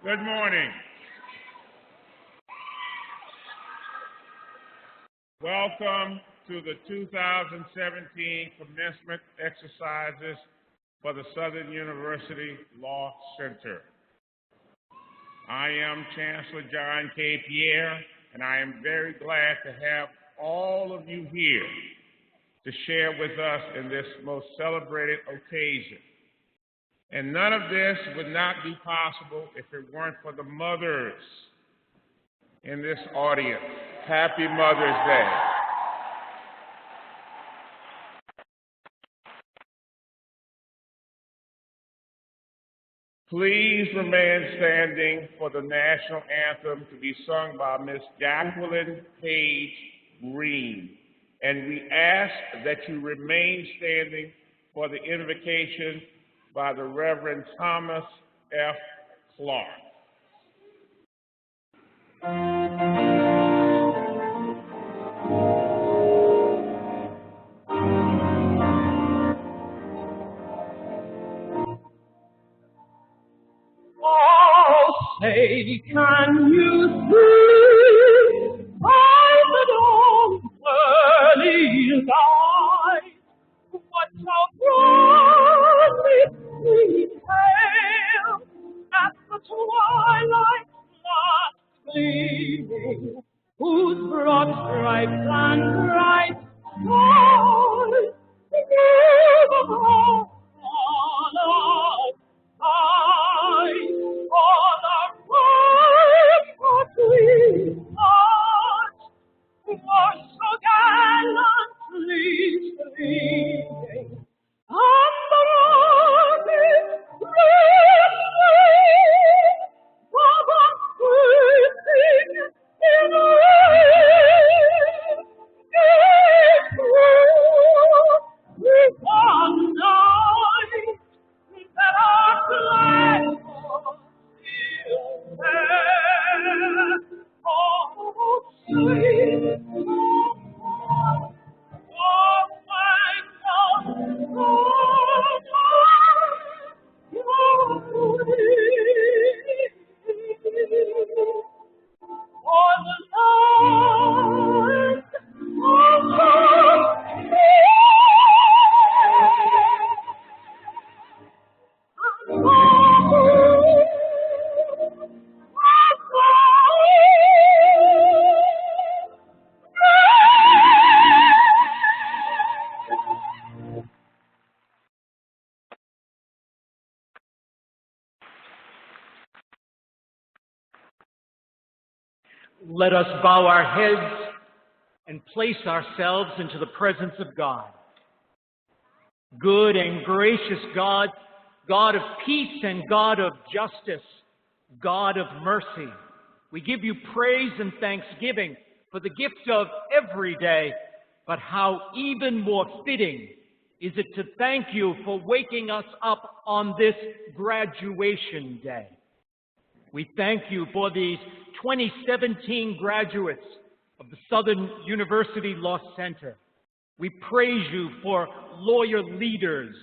Good morning. Welcome to the 2017 commencement exercises for the Southern University Law Center. I am Chancellor John K. Pierre, and I am very glad to have all of you here to share with us in this most celebrated occasion. And none of this would not be possible if it weren't for the mothers in this audience. Happy Mother's Day. Please remain standing for the national anthem to be sung by Miss Jacqueline Page Green. And we ask that you remain standing for the invocation by the Reverend Thomas F. Clark. Say, can you see by the dawn's early light what so brightly pale at the twilight's last gleaming, whose broad stripes and bright stars give the hope on us? Let us bow our heads and place ourselves into the presence of God. Good and gracious God, God of peace and God of justice, God of mercy, we give you praise and thanksgiving for the gift of every day, but how even more fitting is it to thank you for waking us up on this graduation day. We thank you for these 2017 graduates of the Southern University Law Center. We praise you for lawyer leaders.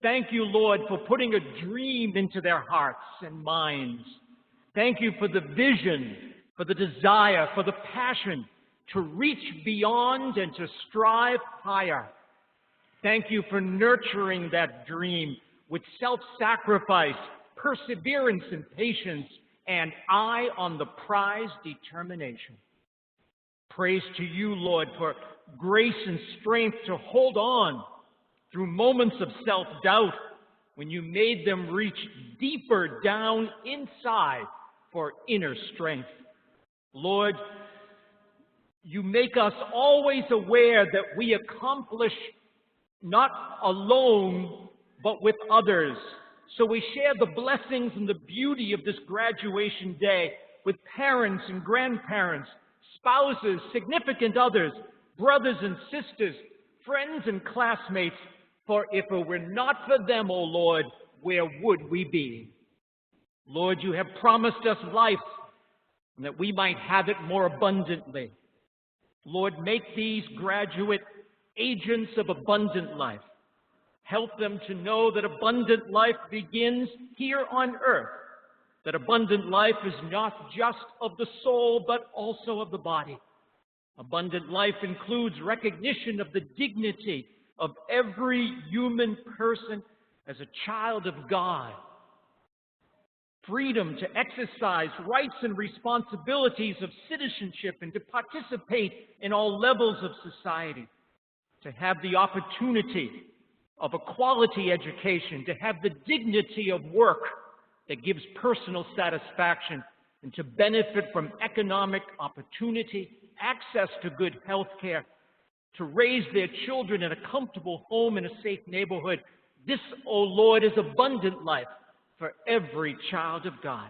Thank you, Lord, for putting a dream into their hearts and minds. Thank you for the vision, for the desire, for the passion to reach beyond and to strive higher. Thank you for nurturing that dream with self-sacrifice, perseverance and patience, and eye on the prize determination. Praise to you, Lord, for grace and strength to hold on through moments of self-doubt when you made them reach deeper down inside for inner strength. Lord, you make us always aware that we accomplish not alone, but with others. So we share the blessings and the beauty of this graduation day with parents and grandparents, spouses, significant others, brothers and sisters, friends and classmates. For if it were not for them, O Lord, where would we be? Lord, you have promised us life, and that we might have it more abundantly. Lord, make these graduate agents of abundant life. Help them to know that abundant life begins here on earth, that abundant life is not just of the soul, but also of the body. Abundant life includes recognition of the dignity of every human person as a child of God. Freedom to exercise rights and responsibilities of citizenship and to participate in all levels of society. To have the opportunity of a quality education, to have the dignity of work that gives personal satisfaction, and to benefit from economic opportunity, access to good health care, to raise their children in a comfortable home in a safe neighborhood. This, O Lord, is abundant life. for every child of God.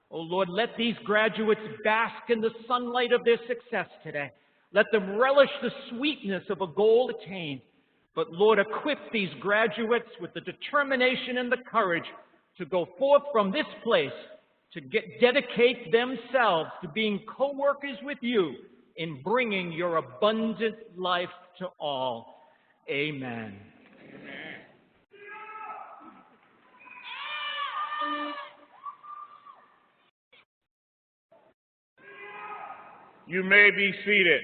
Oh Lord, let these graduates bask in the sunlight of their success today. Let them relish the sweetness of a goal attained. But Lord, equip these graduates with the determination and the courage to go forth from this place, to dedicate themselves to being co-workers with you in bringing your abundant life to all. Amen. You may be seated.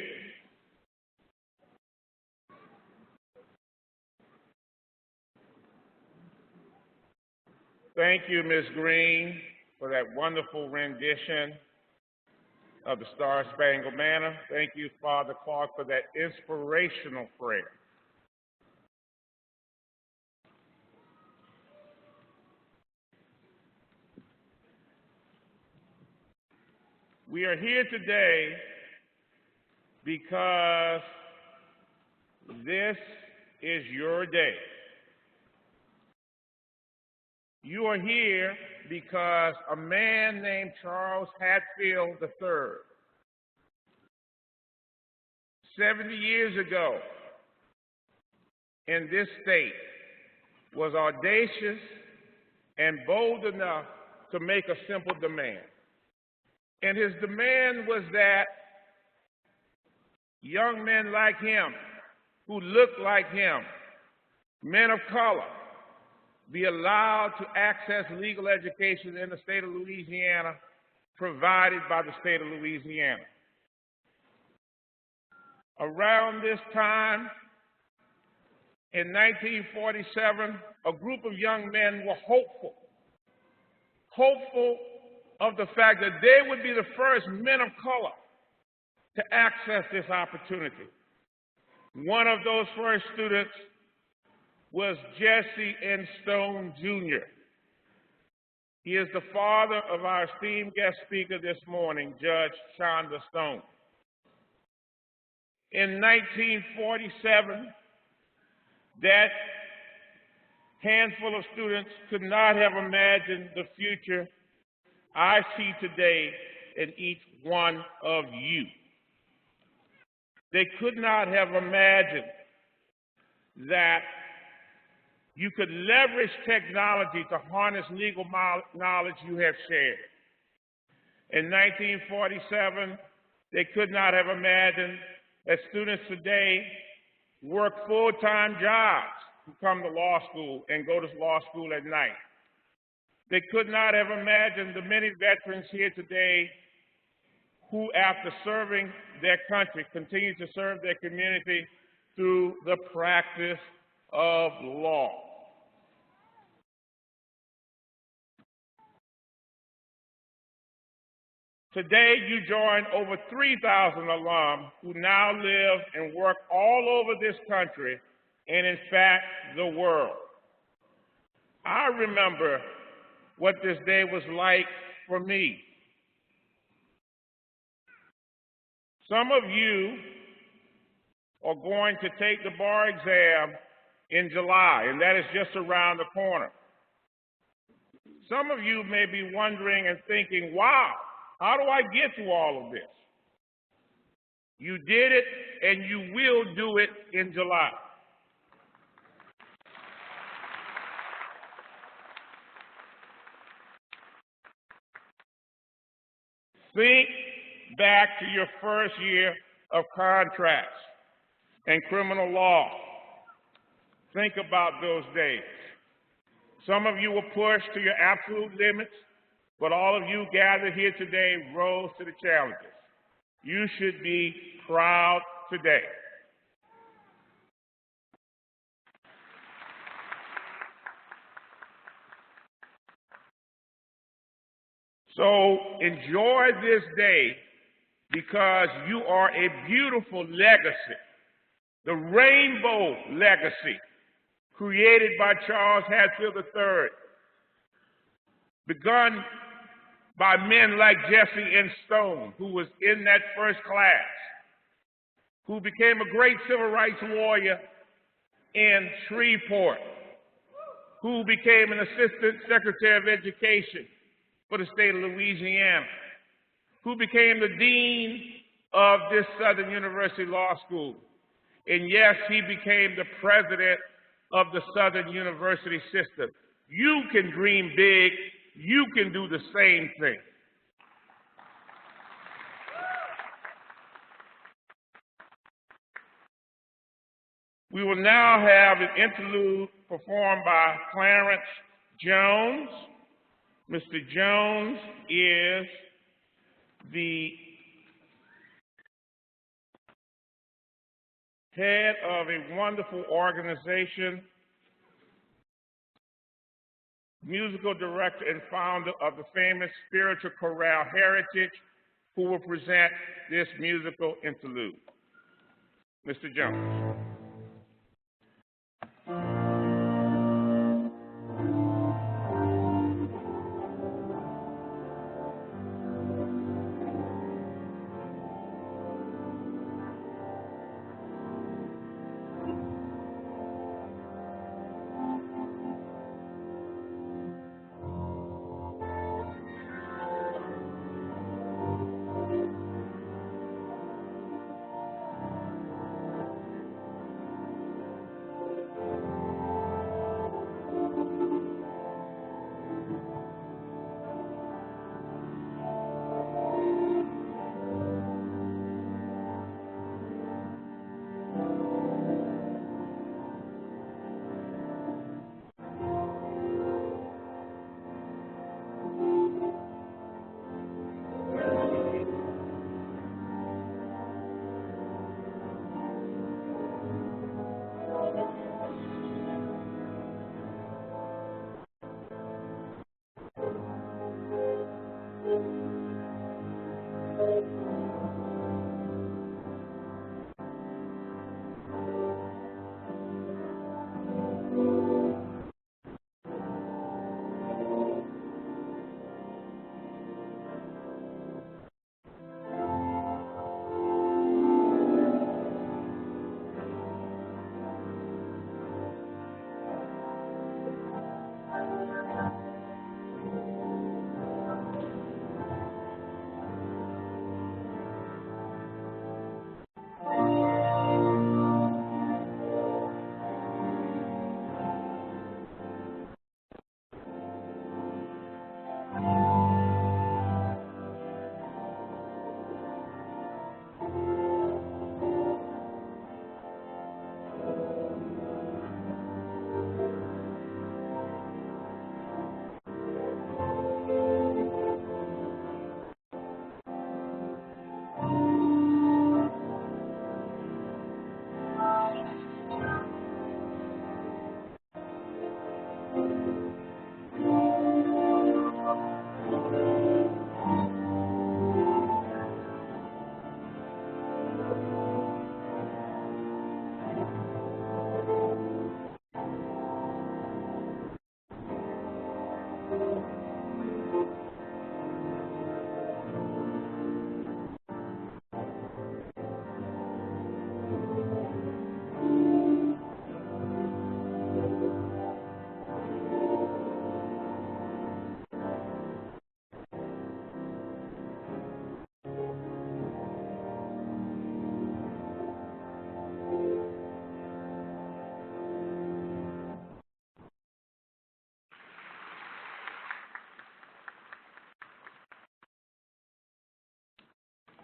Thank you, Ms. Green, for that wonderful rendition of the Star-Spangled Banner. Thank you, Father Clark, for that inspirational prayer. We are here today because this is your day. You are here because a man named Charles Hatfield III, 70 years ago in this state, was audacious and bold enough to make a simple demand. And his demand was that young men like him, who looked like him, men of color, be allowed to access legal education in the state of Louisiana, provided by the state of Louisiana. Around this time, in 1947, a group of young men were hopeful of the fact that they would be the first men of color to access this opportunity. One of those first students was Jesse N. Stone, Jr. He is the father of our esteemed guest speaker this morning, Judge Shonda Stone. In 1947, that handful of students could not have imagined the future I see today in each one of you. They could not have imagined that you could leverage technology to harness legal knowledge you have shared. In 1947, they could not have imagined that students today work full-time jobs who come to law school and go to law school at night. They could not have imagined the many veterans here today who, after serving their country, continue to serve their community through the practice of law. Today, you join over 3,000 alums who now live and work all over this country and, in fact, the world. I remember what this day was like for me. Some of you are going to take the bar exam in July, and that is just around the corner. Some of you may be wondering and thinking, wow, how do I get through all of this? You did it, and you will do it in July. Think back to your first year of contracts and criminal law. Think about those days. Some of you were pushed to your absolute limits, but all of you gathered here today rose to the challenges. You should be proud today. So enjoy this day because you are a beautiful legacy, the rainbow legacy created by Charles Hatfield III, begun by men like Jesse N. Stone, who was in that first class, who became a great civil rights warrior in Shreveport, who became an Assistant Secretary of Education for the state of Louisiana, who became the Dean of this Southern University Law School. And yes, he became the President of the Southern University system. You can dream big. You can do the same thing. We will now have an interlude performed by Clarence Jones. Mr. Jones is the head of a wonderful organization, musical director and founder of the famous spiritual chorale Heritage, who will present this musical interlude. Mr. Jones.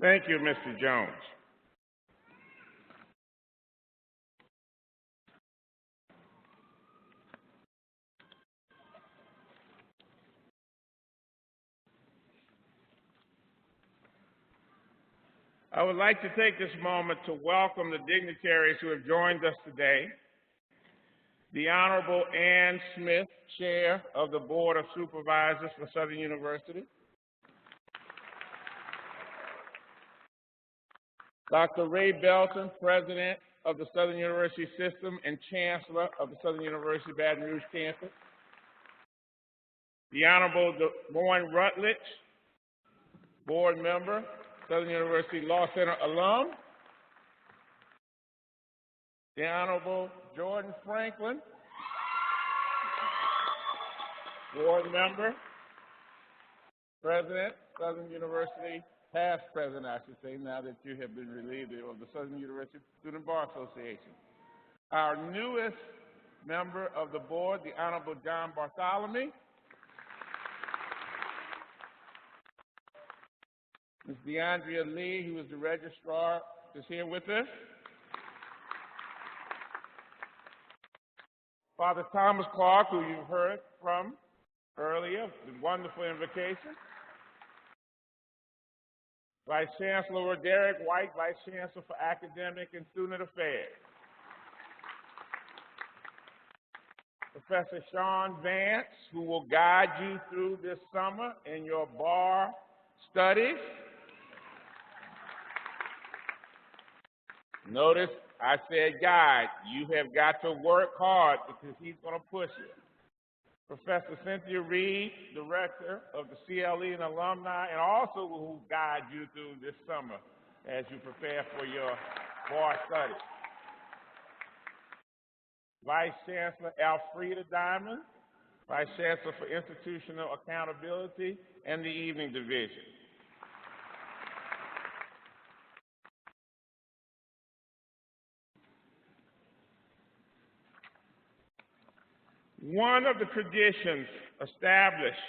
Thank you, Mr. Jones. I would like to take this moment to welcome the dignitaries who have joined us today. The Honorable Ann Smith, Chair of the Board of Supervisors for Southern University. Dr. Ray Belton, President of the Southern University System and Chancellor of the Southern University Baton Rouge campus. The Honorable Lauren Rutledge, Board Member, Southern University Law Center alum. The Honorable Jordan Franklin, board member, president, Southern University, past president, I should say, now that you have been relieved of the Southern University Student Bar Association. Our newest member of the board, the Honorable John Bartholomew. Ms. DeAndrea Lee, who is the registrar, is here with us. Father Thomas Clark, who you've heard from earlier, the wonderful invocation. Vice Chancellor Derek White, Vice Chancellor for Academic and Student Affairs. Professor Sean Vance, who will guide you through this summer in your bar studies. Notice I said guide. You have got to work hard because he's going to push you. Professor Cynthia Reed, Director of the CLE and Alumni, and also will guide you through this summer as you prepare for your bar studies. Vice Chancellor Alfreda Diamond, Vice Chancellor for Institutional Accountability and the Evening Division. One of the traditions established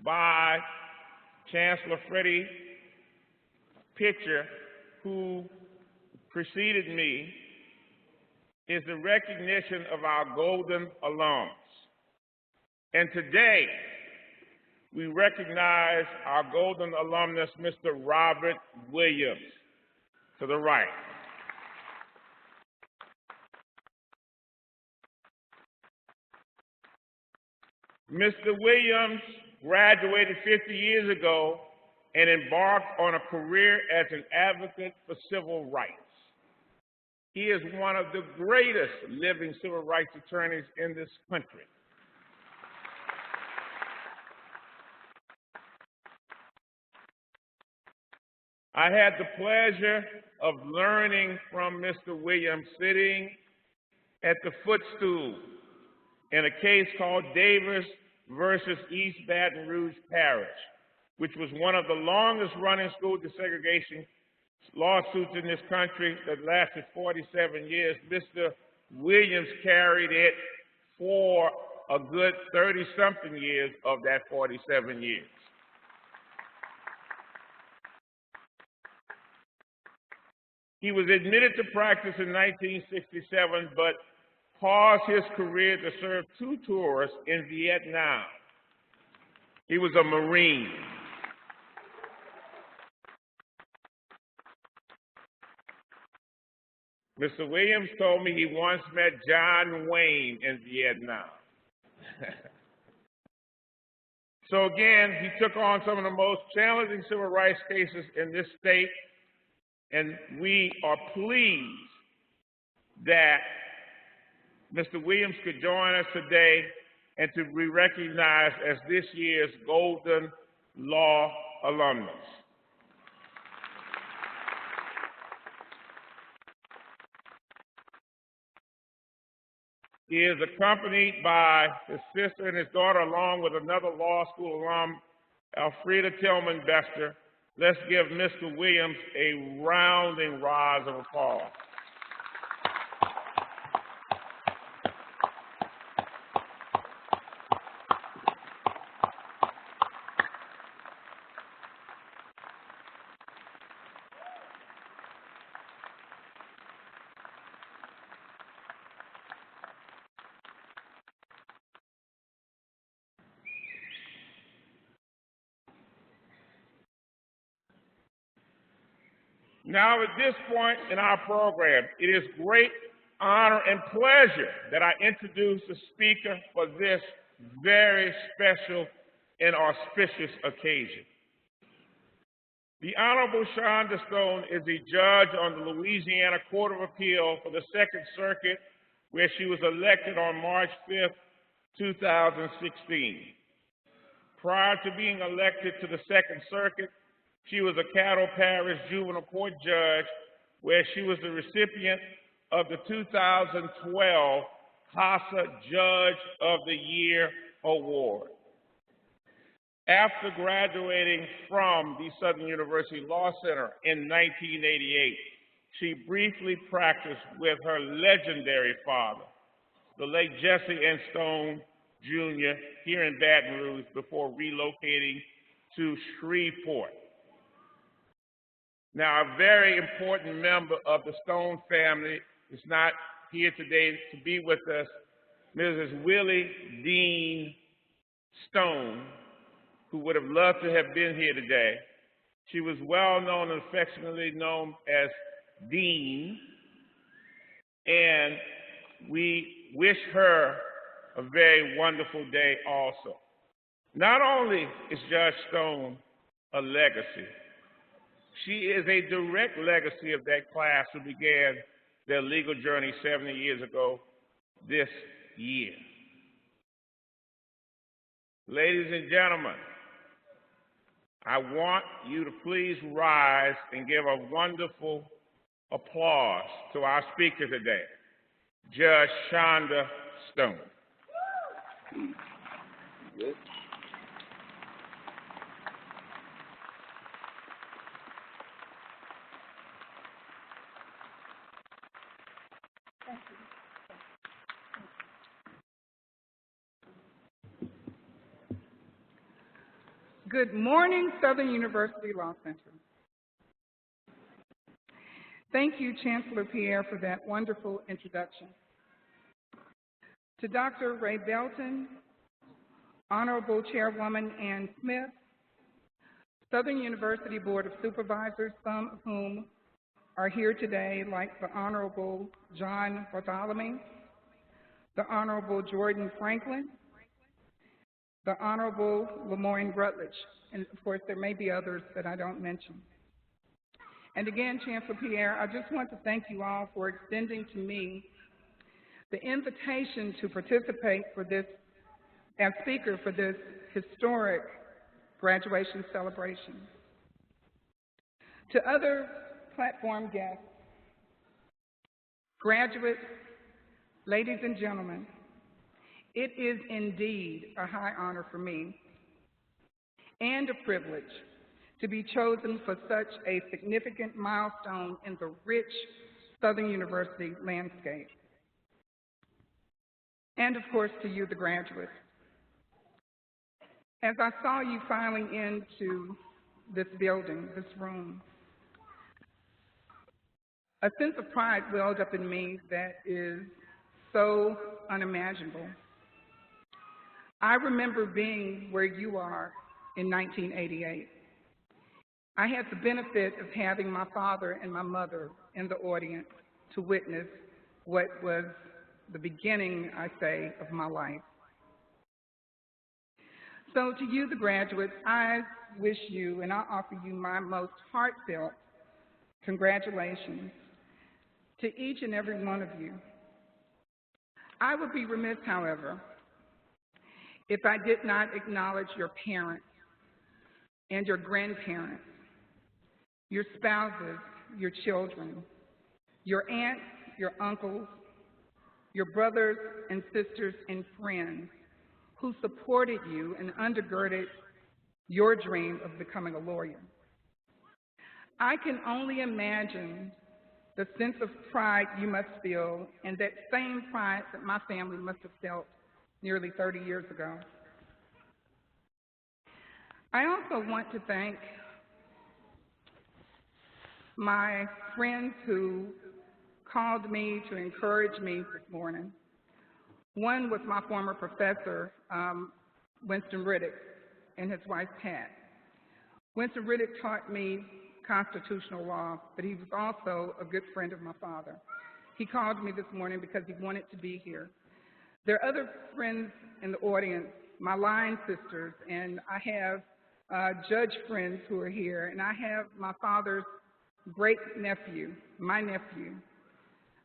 by Chancellor Freddie Pitcher, who preceded me, is the recognition of our golden alums. And today, we recognize our golden alumnus, Mr. Robert Williams, to the right. Mr. Williams graduated 50 years ago and embarked on a career as an advocate for civil rights. He is one of the greatest living civil rights attorneys in this country. I had the pleasure of learning from Mr. Williams sitting at the footstool in a case called Davis versus East Baton Rouge Parish, which was one of the longest running school desegregation lawsuits in this country that lasted 47 years. Mr. Williams carried it for a good 30-something years of that 47 years. He was admitted to practice in 1967, but paused his career to serve 2 tours in Vietnam. He was a Marine. Mr. Williams told me he once met John Wayne in Vietnam. So again, he took on some of the most challenging civil rights cases in this state, and we are pleased that Mr. Williams could join us today and to be recognized as this year's Golden Law alumnus. He is accompanied by his sister and his daughter, along with another law school alum, Alfreda Tillman Bester. Let's give Mr. Williams a rounding rise of applause. Now, at this point in our program, it is great honor and pleasure that I introduce the speaker for this very special and auspicious occasion. The Honorable Shonda Stone is a judge on the Louisiana Court of Appeal for the Second Circuit, where she was elected on March 5th, 2016. Prior to being elected to the Second Circuit, she was a Caddo Parish Juvenile Court judge, where she was the recipient of the 2012 CASA Judge of the Year Award. After graduating from the Southern University Law Center in 1988, she briefly practiced with her legendary father, the late Jesse N. Stone Jr., here in Baton Rouge before relocating to Shreveport. Now, a very important member of the Stone family is not here today to be with us, Mrs. Willie Dean Stone, who would have loved to have been here today. She was well known and affectionately known as Dean, and we wish her a very wonderful day also. Not only is Judge Stone a legacy, she is a direct legacy of that class who began their legal journey 70 years ago this year. Ladies and gentlemen, I want you to please rise and give a wonderful applause to our speaker today, Judge Shonda Stone. Good. Good morning, Southern University Law Center. Thank you, Chancellor Pierre, for that wonderful introduction. To Dr. Ray Belton, Honorable Chairwoman Ann Smith, Southern University Board of Supervisors, some of whom are here today, like the Honorable John Bartholomew, the Honorable Jordan Franklin, the Honorable Lemoyne Rutledge, and of course there may be others that I don't mention. And again, Chancellor Pierre, I just want to thank you all for extending to me the invitation to participate for this, as speaker for this historic graduation celebration. To other platform guests, graduates, ladies and gentlemen, it is indeed a high honor for me and a privilege to be chosen for such a significant milestone in the rich Southern University landscape. And of course to you, the graduates. As I saw you filing into this building, this room, a sense of pride welled up in me that is so unimaginable. I remember being where you are in 1988. I had the benefit of having my father and my mother in the audience to witness what was the beginning, I say, of my life. So to you, the graduates, I wish you and I offer you my most heartfelt congratulations to each and every one of you. I would be remiss, however, if I did not acknowledge your parents and your grandparents, your spouses, your children, your aunts, your uncles, your brothers and sisters and friends who supported you and undergirded your dream of becoming a lawyer. I can only imagine the sense of pride you must feel, and that same pride that my family must have felt nearly 30 years ago. I also want to thank my friends who called me to encourage me this morning. One was my former professor, Winston Riddick, and his wife, Pat. Winston Riddick taught me constitutional law, but he was also a good friend of my father. He called me this morning because he wanted to be here. There are other friends in the audience, my line sisters, and I have judge friends who are here, and I have my father's great nephew, my nephew,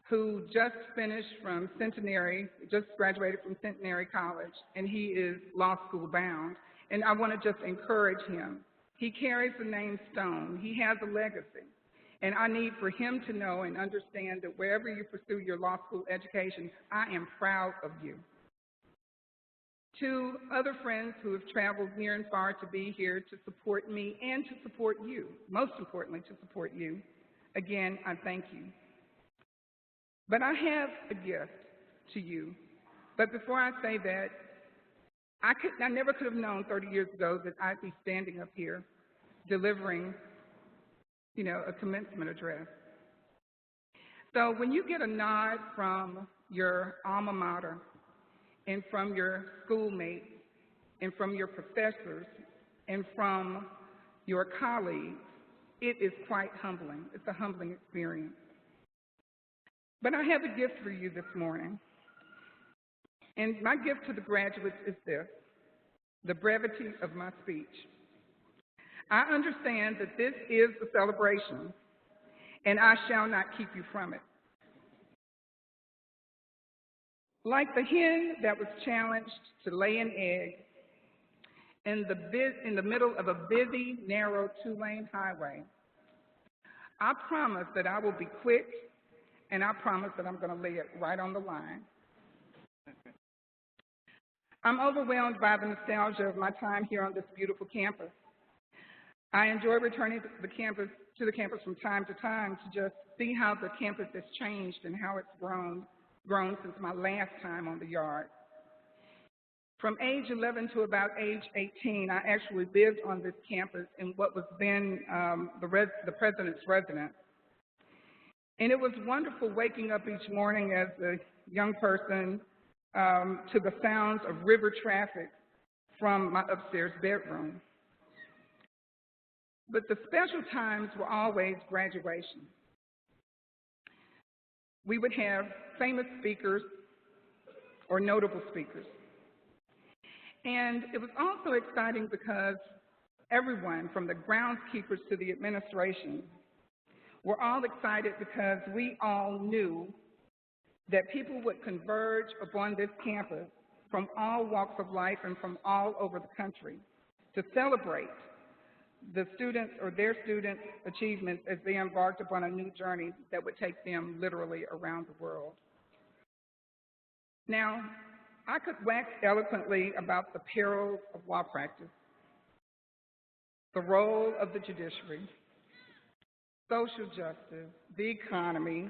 who just finished from Centenary, just graduated from Centenary College, and he is law school bound. And I want to just encourage him. He carries the name Stone. He has a legacy. And I need for him to know and understand that wherever you pursue your law school education, I am proud of you. To other friends who have traveled near and far to be here to support me and to support you, most importantly to support you, again, I thank you. But I have a gift to you. But before I say that, I never could have known 30 years ago that I'd be standing up here delivering, a commencement address. So when you get a nod from your alma mater and from your schoolmates and from your professors and from your colleagues, it is quite humbling. It's a humbling experience. But I have a gift for you this morning. And my gift to the graduates is this: the brevity of my speech. I understand that this is a celebration, and I shall not keep you from it. Like the hen that was challenged to lay an egg in the middle of a busy, narrow, two-lane highway, I promise that I will be quick, and I promise that I'm going to lay it right on the line. I'm overwhelmed by the nostalgia of my time here on this beautiful campus. I enjoy returning to the campus from time to time to just see how the campus has changed and how it's grown since my last time on the yard. From age 11 to about age 18, I actually lived on this campus in what was then the president's residence. And it was wonderful waking up each morning as a young person to the sounds of river traffic from my upstairs bedroom. But the special times were always graduation. We would have famous speakers or notable speakers. And it was also exciting because everyone, from the groundskeepers to the administration, were all excited because we all knew that people would converge upon this campus from all walks of life and from all over the country to celebrate the students or their students' achievements as they embarked upon a new journey that would take them literally around the world. Now, I could wax eloquently about the perils of law practice, the role of the judiciary, social justice, the economy,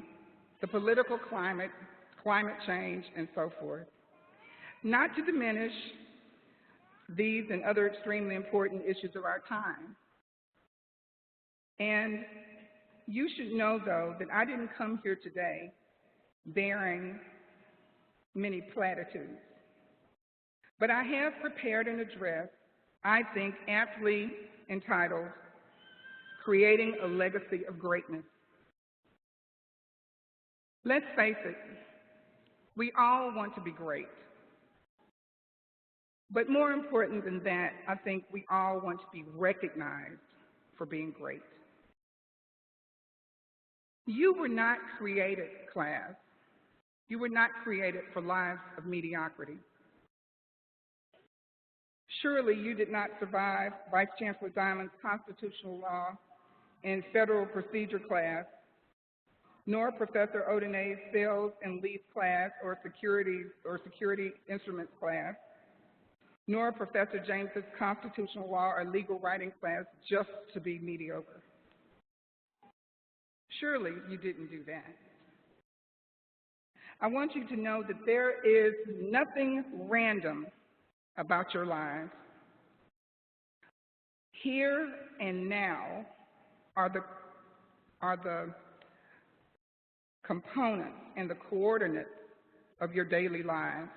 the political climate change, and so forth. Not to diminish these and other extremely important issues of our time. And you should know, though, that I didn't come here today bearing many platitudes. But I have prepared an address, I think, aptly entitled, Creating a Legacy of Greatness. Let's face it, we all want to be great. But more important than that, I think we all want to be recognized for being great. You were not created, class. You were not created for lives of mediocrity. Surely you did not survive Vice Chancellor Diamond's constitutional law and federal procedure class, nor Professor Odenay's sales and lease class or security instruments class, nor Professor James's constitutional law or legal writing class just to be mediocre. Surely you didn't do that. I want you to know that there is nothing random about your lives. Here and now are the components and the coordinates of your daily lives.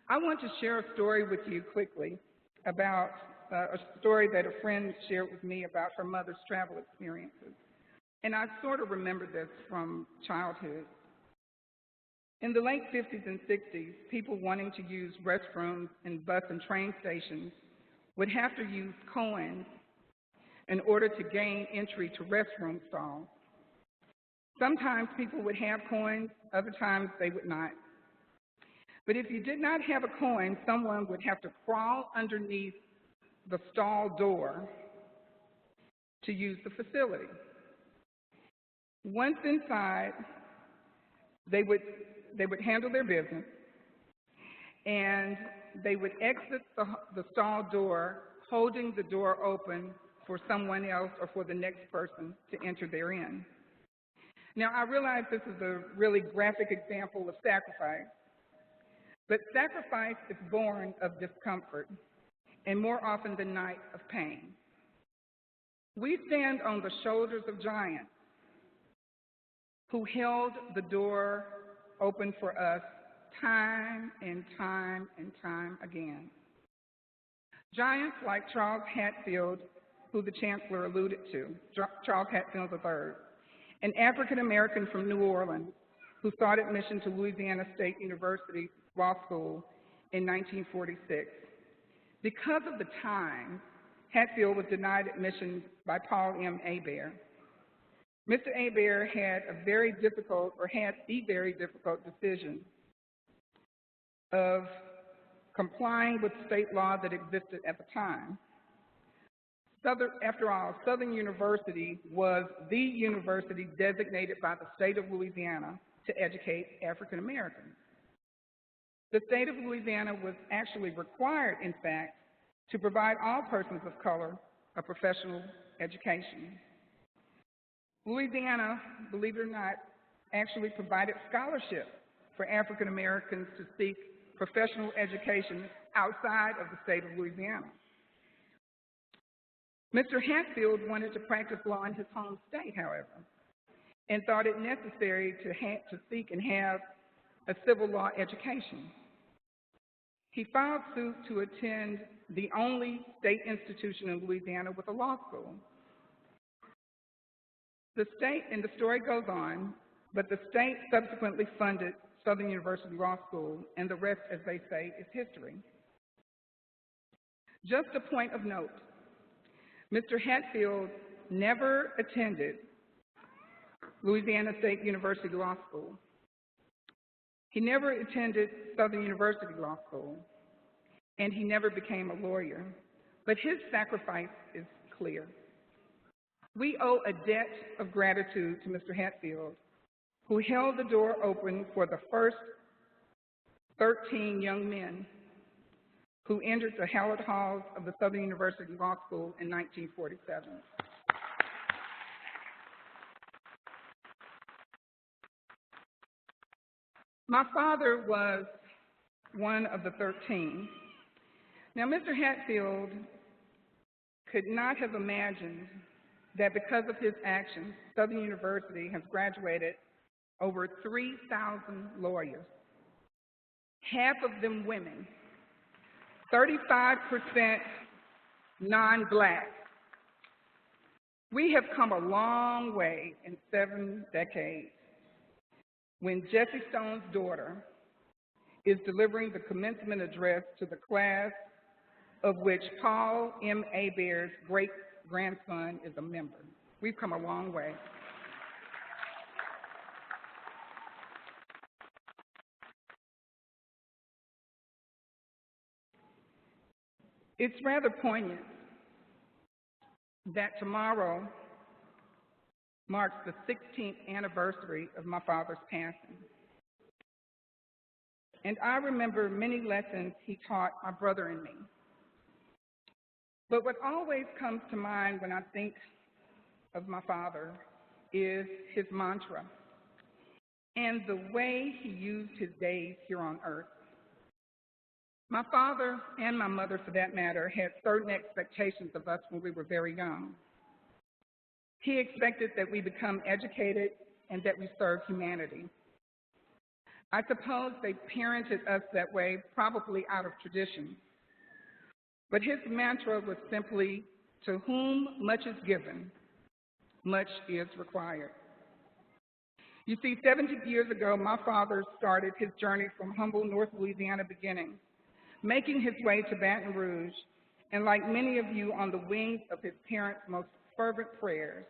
I want to share a story with you quickly about a story that a friend shared with me about her mother's travel experiences. And I sort of remember this from childhood. In the late 50s and 60s, people wanting to use restrooms in bus and train stations would have to use coins in order to gain entry to restroom stalls. Sometimes people would have coins, other times they would not. But if you did not have a coin, someone would have to crawl underneath the stall door to use the facility. Once inside, they would handle their business, and they would exit the stall door, holding the door open for someone else or for the next person to enter therein. Now, I realize this is a really graphic example of sacrifice, but sacrifice is born of discomfort, and more often than not, of pain. We stand on the shoulders of giants who held the door open for us time and time and time again. Giants like Charles Hatfield, who the Chancellor alluded to, Charles Hatfield III, an African-American from New Orleans who sought admission to Louisiana State University Law School in 1946. Because of the time, Hatfield was denied admission by Paul M. Hebert. Mr. Hebert had the very difficult decision of complying with state law that existed at the time. After all, Southern University was the university designated by the state of Louisiana to educate African Americans. The state of Louisiana was actually required, in fact, to provide all persons of color a professional education. Louisiana, believe it or not, actually provided scholarships for African Americans to seek professional education outside of the state of Louisiana. Mr. Hatfield wanted to practice law in his home state, however, and thought it necessary to seek and have a civil law education. He filed suit to attend the only state institution in Louisiana with a law school. The state, and the story goes on, but the state subsequently funded Southern University Law School, and the rest, as they say, is history. Just a point of note, Mr. Hatfield never attended Louisiana State University Law School. He never attended Southern University Law School, and he never became a lawyer, but his sacrifice is clear. We owe a debt of gratitude to Mr. Hatfield, who held the door open for the first 13 young men who entered the hallowed halls of the Southern University Law School in 1947. My father was one of the 13. Now, Mr. Hatfield could not have imagined that because of his actions, Southern University has graduated over 3,000 lawyers, half of them women, 35% non-Black. We have come a long way in 7 decades when Jesse Stone's daughter is delivering the commencement address to the class of which Paul M. Hebert's great-grandson is a member. We've come a long way. It's rather poignant that tomorrow marks the 16th anniversary of my father's passing. And I remember many lessons he taught my brother and me. But what always comes to mind when I think of my father is his mantra and the way he used his days here on earth. My father, and my mother for that matter, had certain expectations of us when we were very young. He expected that we become educated and that we serve humanity. I suppose they parented us that way, probably out of tradition. But his mantra was simply, to whom much is given, much is required. You see, 70 years ago, my father started his journey from humble North Louisiana beginnings, making his way to Baton Rouge, and like many of you, on the wings of his parents' most fervent prayers,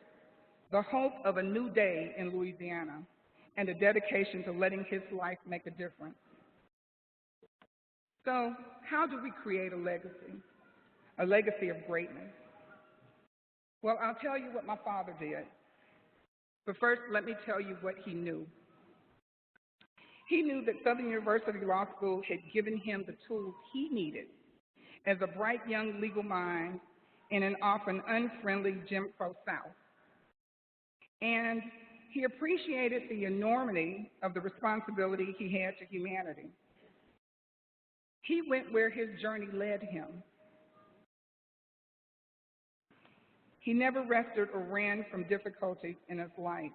the hope of a new day in Louisiana and a dedication to letting his life make a difference. So, how do we create a legacy of greatness? Well, I'll tell you what my father did. But first, let me tell you what he knew. He knew that Southern University Law School had given him the tools he needed as a bright young legal mind in an often unfriendly Jim Crow South. And he appreciated the enormity of the responsibility he had to humanity. He went where his journey led him. He never rested or ran from difficulties in his life.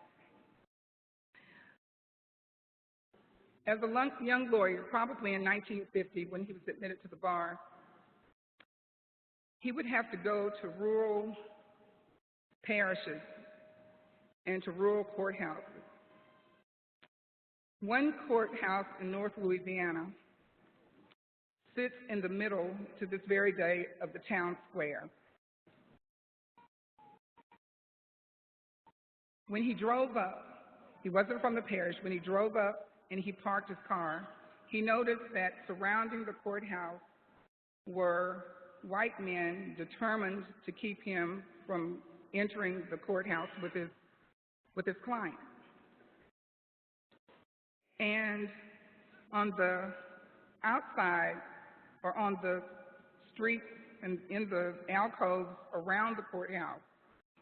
As a young lawyer, probably in 1950, when he was admitted to the bar, he would have to go to rural parishes and to rural courthouses. One courthouse in North Louisiana sits in the middle to this very day of the town square. When he drove up, he wasn't from the parish, when he drove up and he parked his car, he noticed that surrounding the courthouse were white men determined to keep him from entering the courthouse with his client. And on the outside, or on the streets and in the alcoves around the courthouse,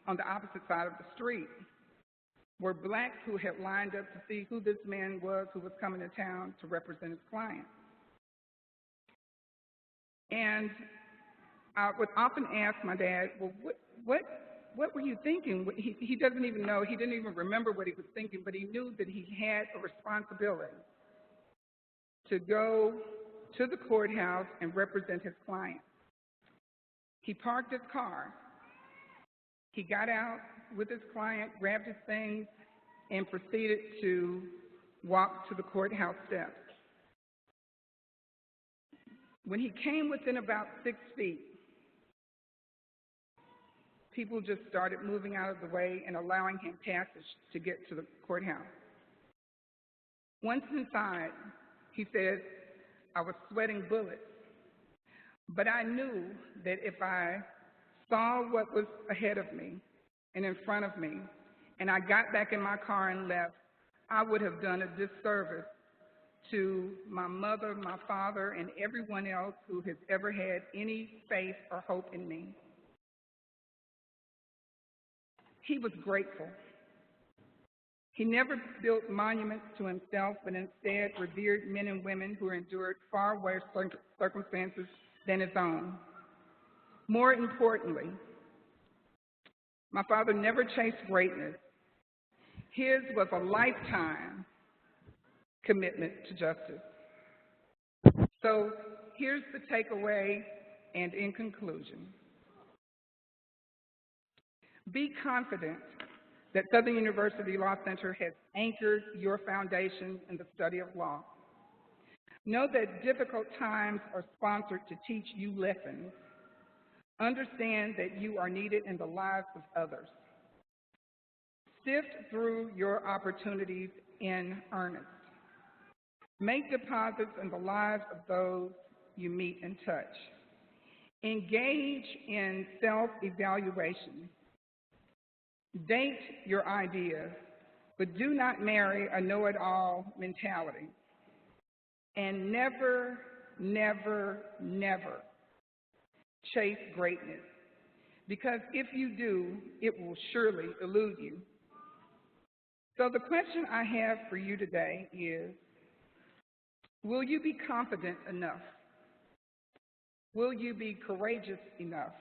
on the opposite side of the street, were blacks who had lined up to see who this man was who was coming to town to represent his client. And I would often ask my dad, well, what were you thinking? He doesn't even know, he didn't even remember what he was thinking, but he knew that he had a responsibility to go to the courthouse and represent his client. He parked his car. He got out with his client, grabbed his things, and proceeded to walk to the courthouse steps. When he came within about 6 feet, people just started moving out of the way and allowing him passage to get to the courthouse. Once inside, he said, I was sweating bullets, but I knew that if I saw what was ahead of me and in front of me, and I got back in my car and left, I would have done a disservice to my mother, my father, and everyone else who has ever had any faith or hope in me. He was grateful. He never built monuments to himself, but instead revered men and women who endured far worse circumstances than his own. More importantly, my father never chased greatness. His was a lifetime commitment to justice. So here's the takeaway and in conclusion. Be confident that Southern University Law Center has anchored your foundation in the study of law. Know that difficult times are sponsored to teach you lessons. Understand that you are needed in the lives of others. Sift through your opportunities in earnest. Make deposits in the lives of those you meet and touch. Engage in self-evaluation. Date your ideas, but do not marry a know-it-all mentality. And never, never, never chase greatness, because if you do, it will surely elude you. So the question I have for you today is, will you be confident enough? Will you be courageous enough?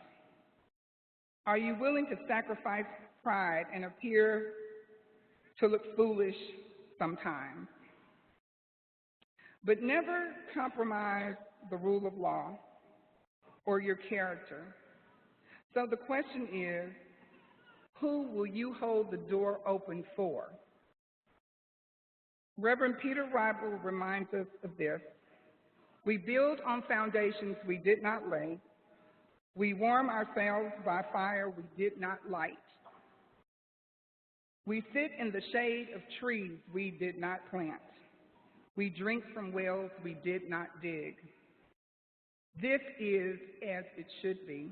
Are you willing to sacrifice pride and appear to look foolish sometimes? But never compromise the rule of law or your character. So the question is, who will you hold the door open for? Reverend Peter Ribel reminds us of this. We build on foundations we did not lay. We warm ourselves by fire we did not light. We sit in the shade of trees we did not plant. We drink from wells we did not dig. This is as it should be.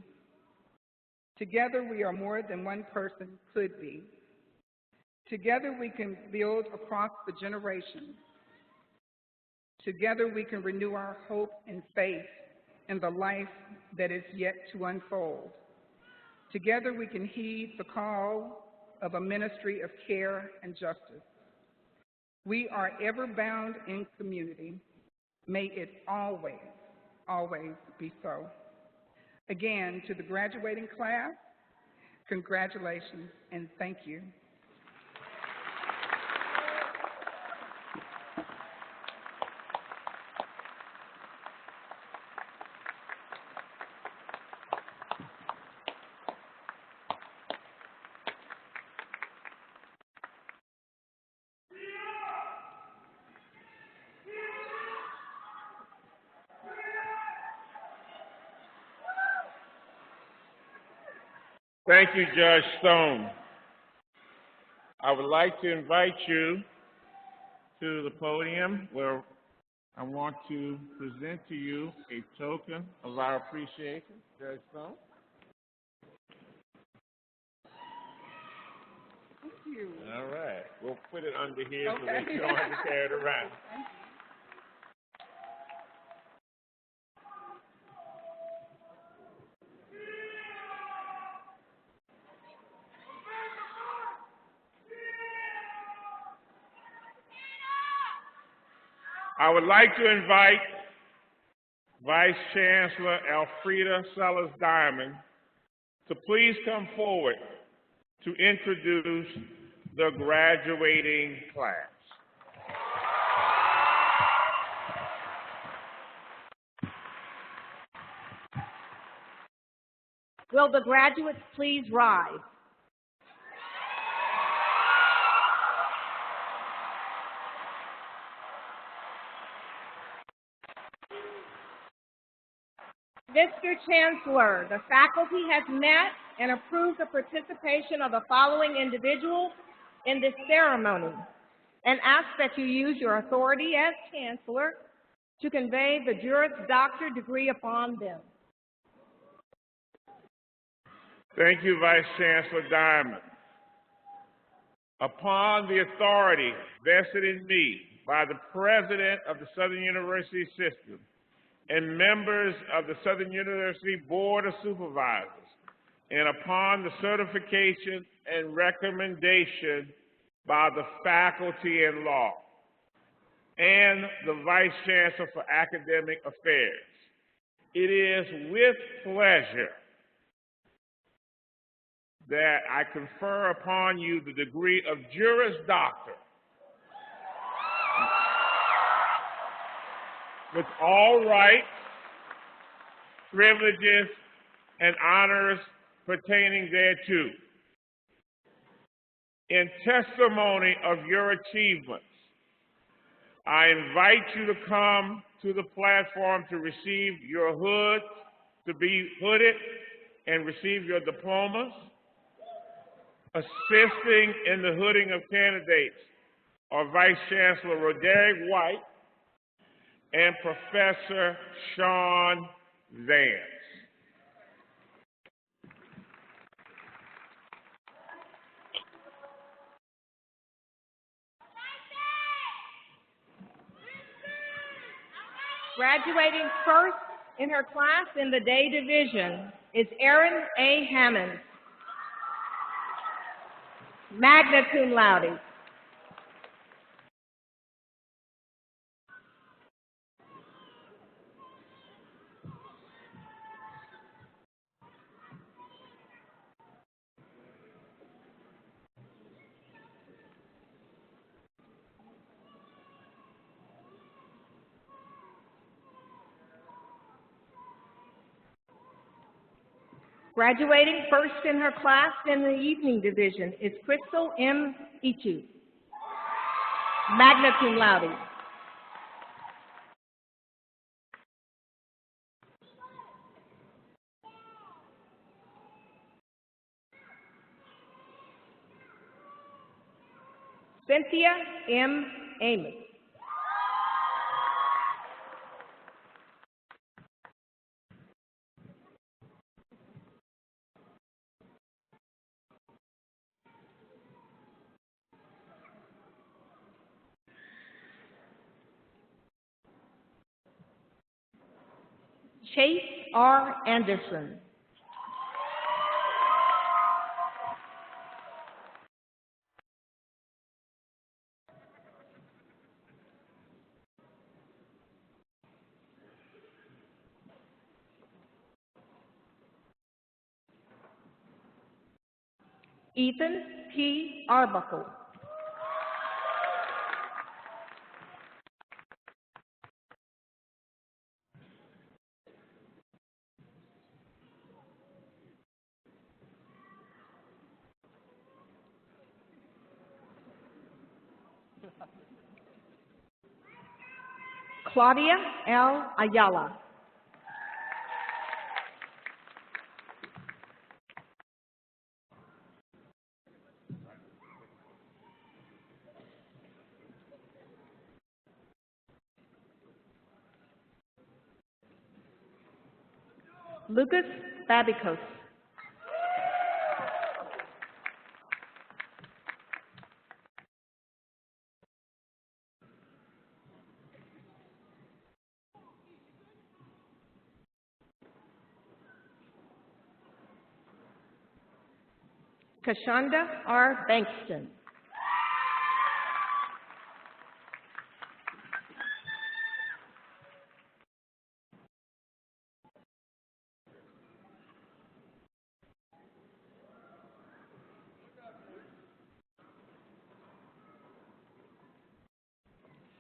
Together we are more than one person could be. Together we can build across the generations. Together we can renew our hope and faith in the life that is yet to unfold. Together we can heed the call of a ministry of care and justice. We are ever bound in community. May it always, always be so. Again, to the graduating class, congratulations and thank you. Thank you, Judge Stone. I would like to invite you to the podium where I want to present to you a token of our appreciation. Judge Stone. Thank you. All right. We'll put it under here so Okay. that you don't have to carry it around. I would like to invite Vice Chancellor Alfreda Sellers Diamond to please come forward to introduce the graduating class. Will the graduates please rise? Mr. Chancellor, the faculty has met and approved the participation of the following individuals in this ceremony and ask that you use your authority as Chancellor to convey the Juris Doctor degree upon them. Thank you, Vice Chancellor Diamond. Upon the authority vested in me by the President of the Southern University System and members of the Southern University Board of Supervisors, and upon the certification and recommendation by the faculty in law and the Vice Chancellor for Academic Affairs, it is with pleasure that I confer upon you the degree of Juris Doctor with all rights, privileges, and honors pertaining thereto. In testimony of your achievements, I invite you to come to the platform to receive your hoods, to be hooded and receive your diplomas. Assisting in the hooding of candidates are Vice Chancellor Roderick White and Professor Sean Vance. Graduating first in her class in the day division is Erin A. Hammond, magna cum laude. Graduating first in her class in the evening division is Crystal M. Ichu, magna cum laude. Cynthia M. Amos, Chase R. Anderson. Ethan P. Arbuckle. Claudia L. Ayala. Lucas Babikos. Kashonda R. Bankston.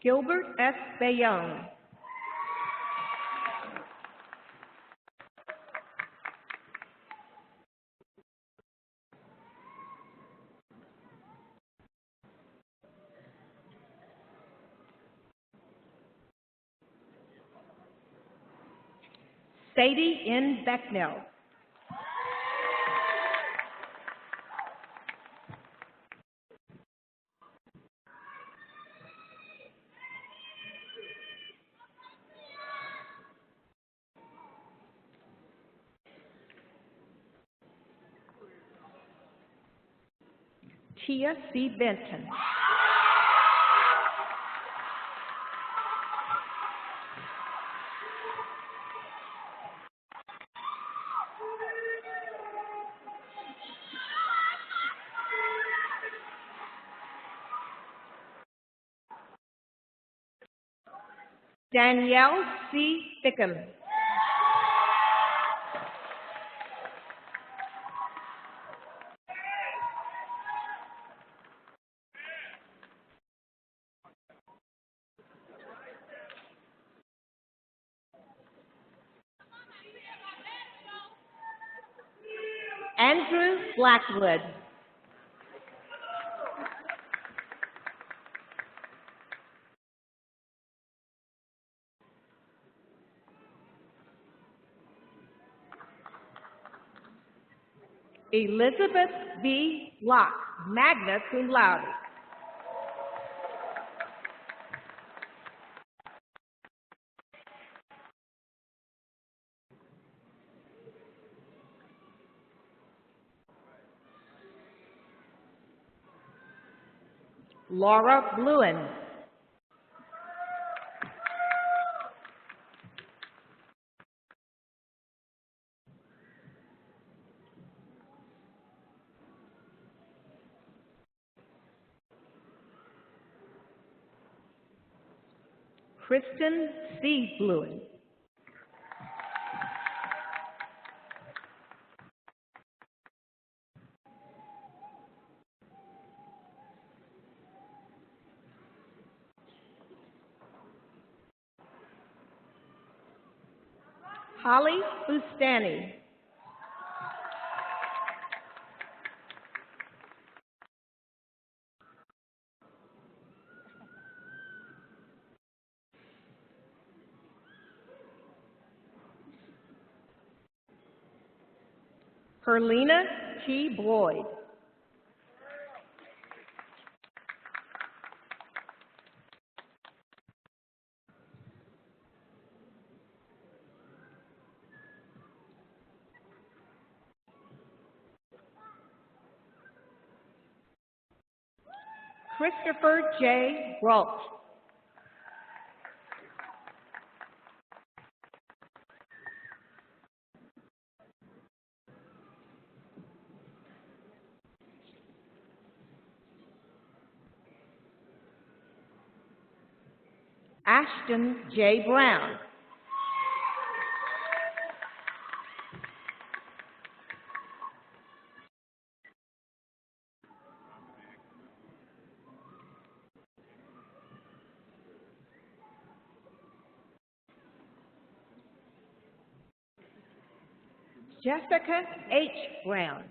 Gilbert S. Bayonne. Sadie N. Becknell. Tia C. Benton. Danielle C. Thickham. Andrew Blackwood. Elizabeth V. Locke, magna cum laude. Laura Bluen. Kristen C. Bluen. Holly Bustani. Herlina T. Boyd. Christopher J. Brault. Ashton J. Brown. Jessica H. Brown.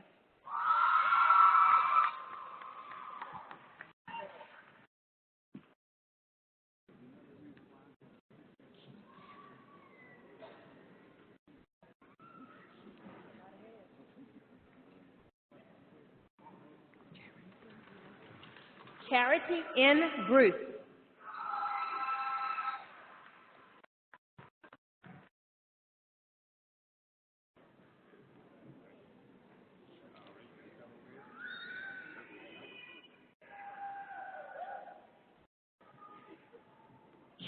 Charity N. Bruce.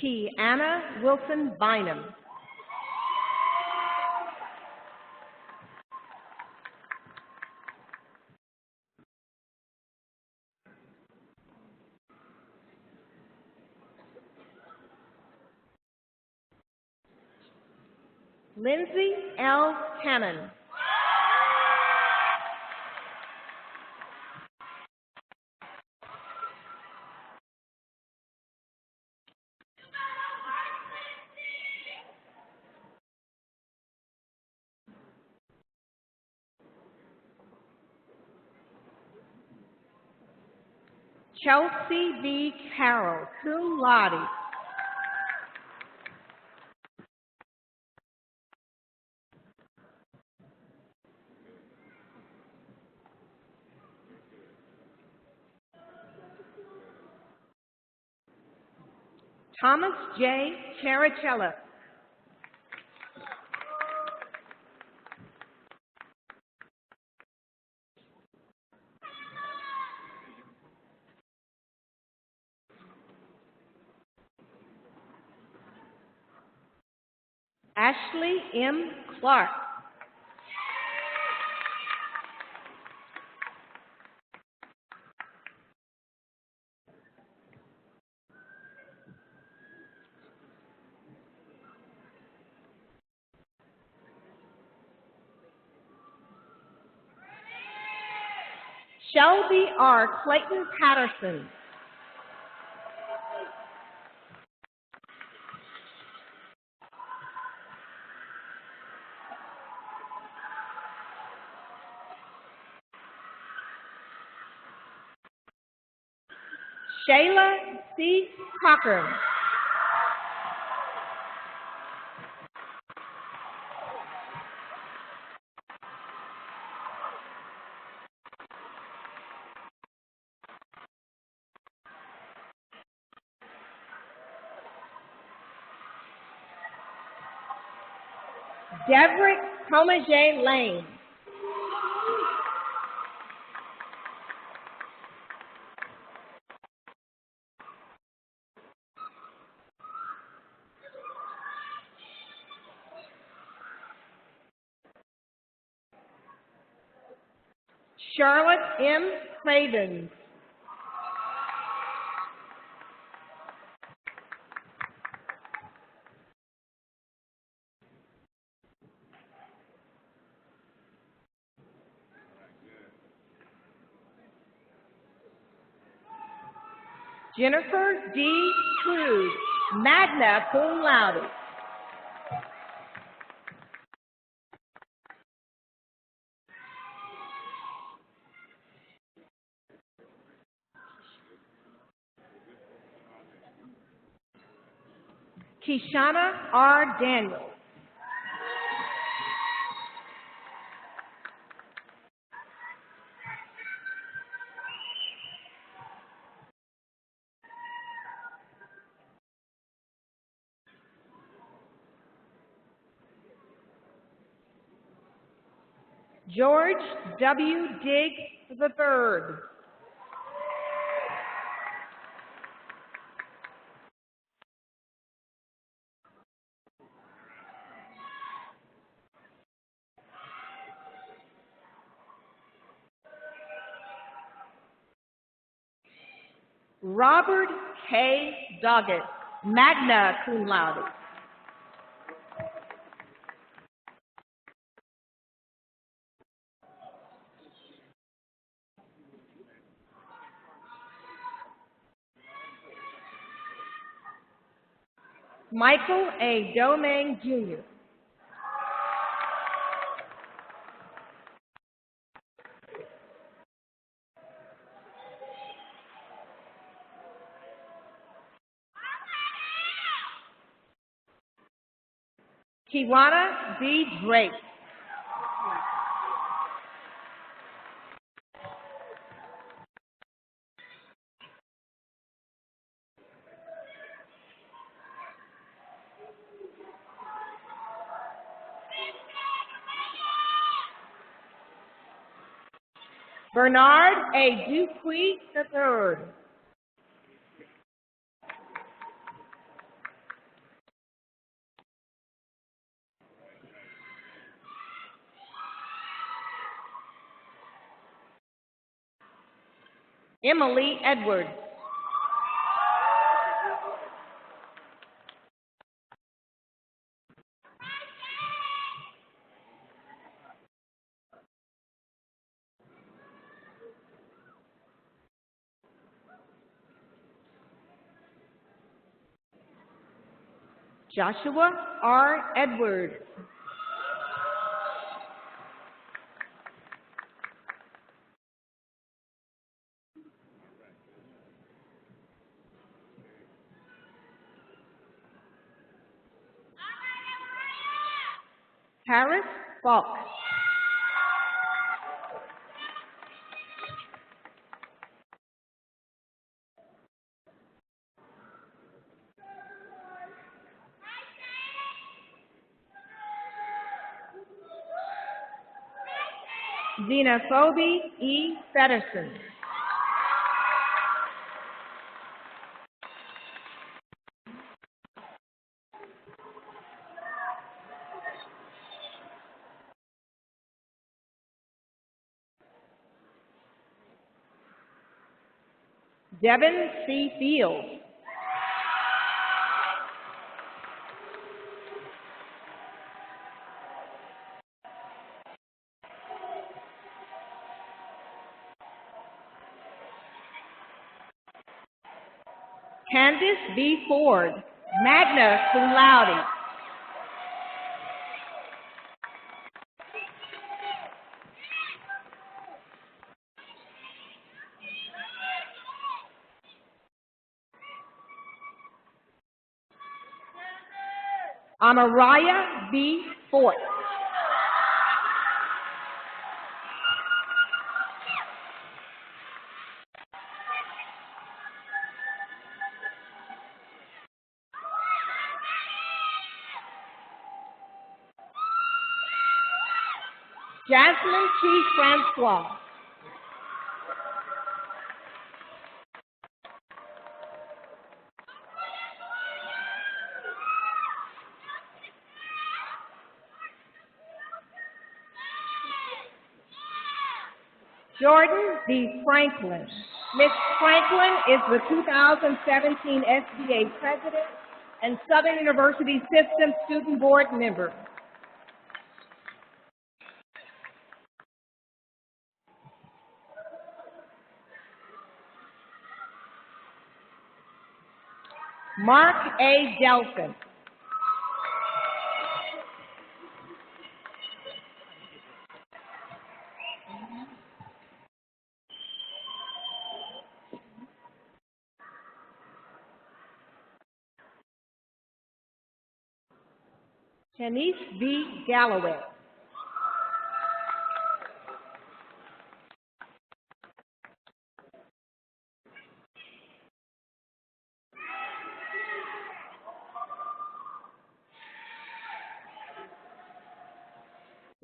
Kiana Wilson Bynum. Lindsay L. Cannon. Chelsea B. Carroll, cum laude. Thomas J. Caricella. Ashley M. Clark. Shelby R. Clayton Patterson. Shayla C. Cochran. Deverick Comajay Lane. Charlotte M. Cravens. Jennifer D. Cruz, magna cum laude. Kishana R. Daniels. George W. Diggs III. Robert K. Doggett. magna cum laude. Michael A. Domingue, Jr. Kiwana B. Drake. Bernard A. Dupuis III. Emily Edwards. Joshua R. Edwards. Harris Falk. Xenophobie E. Fedderson. Devin C. Fields. Candice B. Ford, magna cum laude. Amariah B. Fort. Jasmine T. Francois. Jordan B. Franklin. Ms. Franklin is the 2017 SBA President and Southern University System Student Board member. Mark A. Delphin. Janice B. Galloway.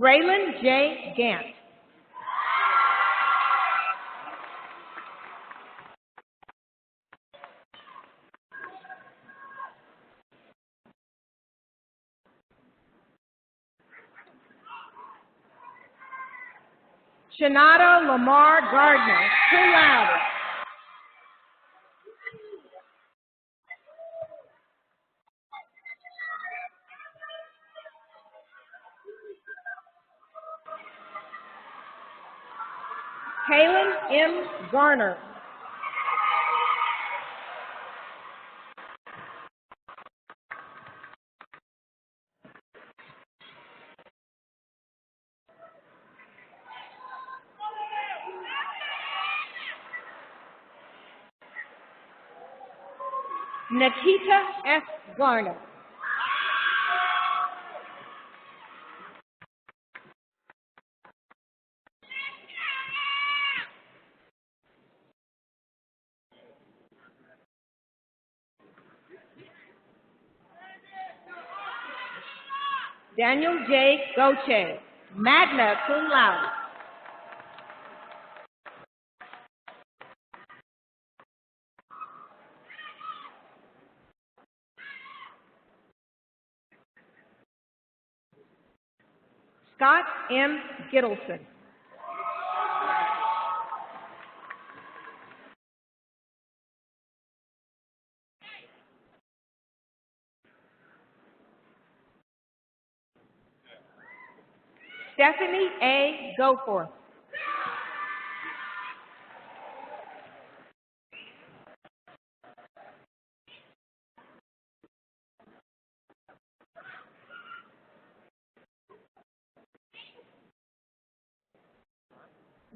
Raylan J. Gant. Shanada Lamar Gardner, cum laude. Kaylin M. Garner. Nikita S. Garner. Daniel J. Goche, magna cum laude. Scott M. Gittleson. Stephanie A. Goforth.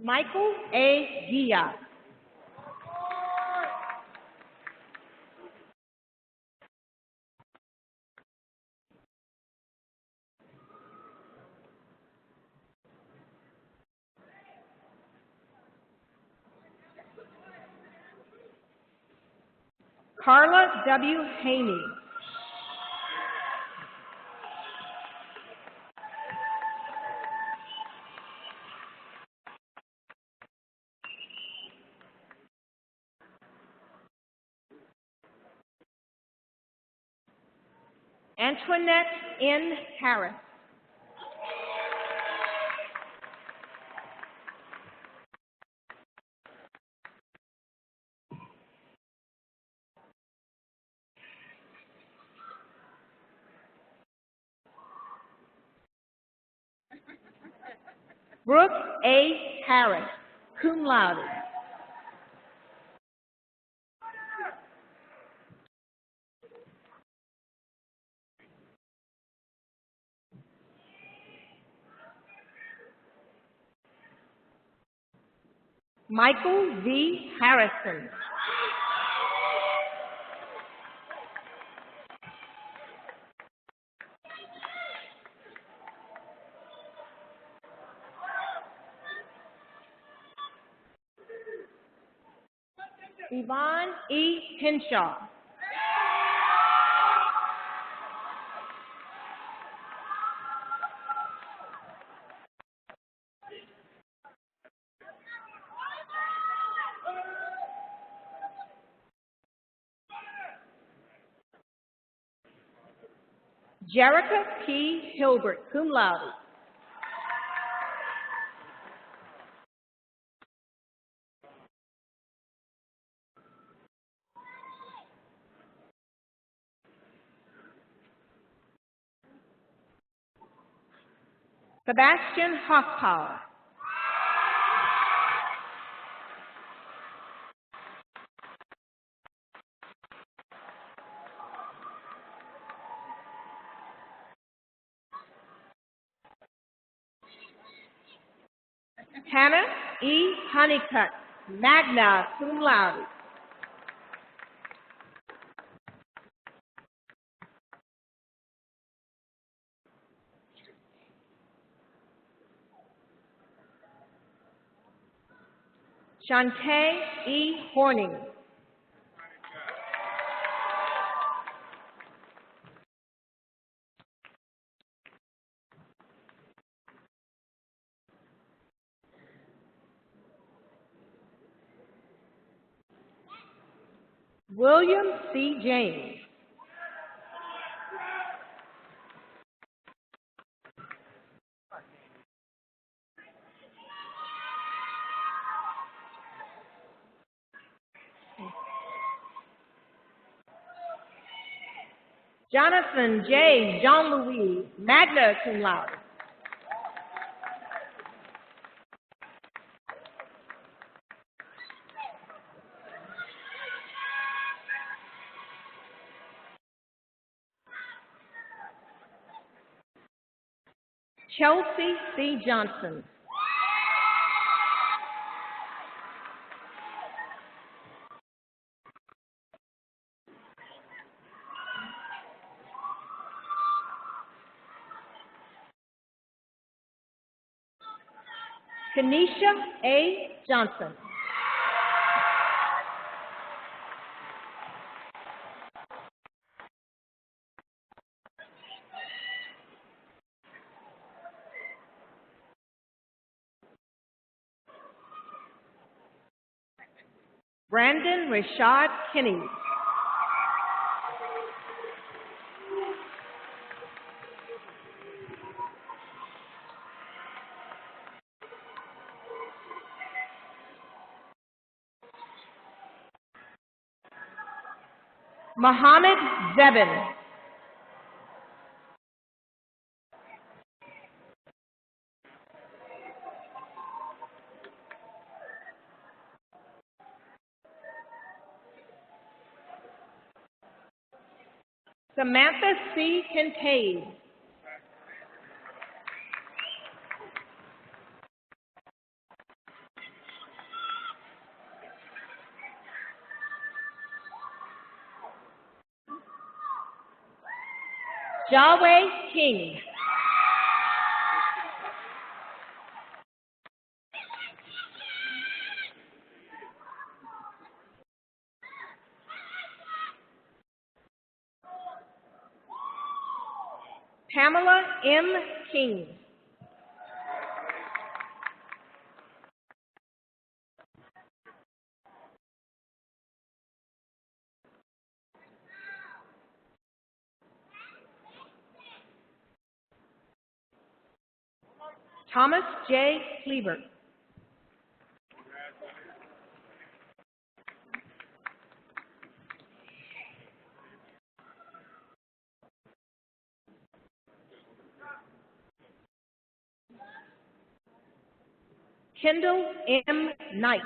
Michael A. Diaz. Carla W. Haney. Antoinette N. Harris. Brooke A. Harris, cum laude. Michael V. Harrison. Yvonne E. Henshaw. Jerica P. Hilbert, cum laude. Sebastian Hoffpower. Hannah E. Honeycutt, magna cum laude. Shantae E. Horning. William C. James. Jonathan J. Jean-Louis, magna cum laude. Chelsea C. Johnson. Kenesha A. Johnson. Brandon Rashad Kinney. Mohammed Zebin. Samantha C. Kincaid. Yahweh King. Pamela M. King. Thomas J. Cleaver. Kendall M. Knight.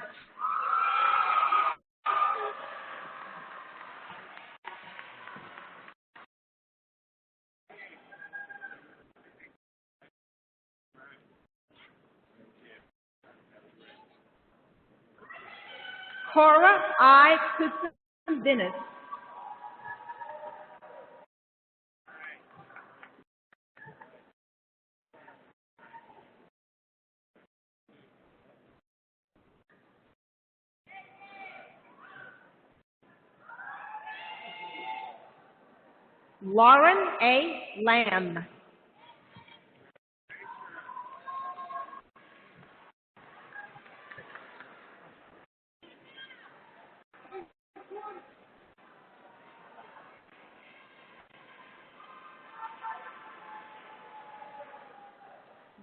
Cora I. Cookson Dennis. Lauren A. Lamb.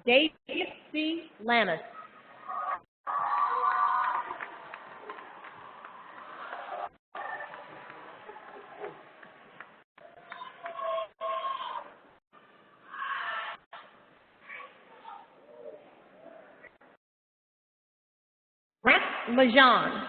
David C. Lannis. Brent Lejean.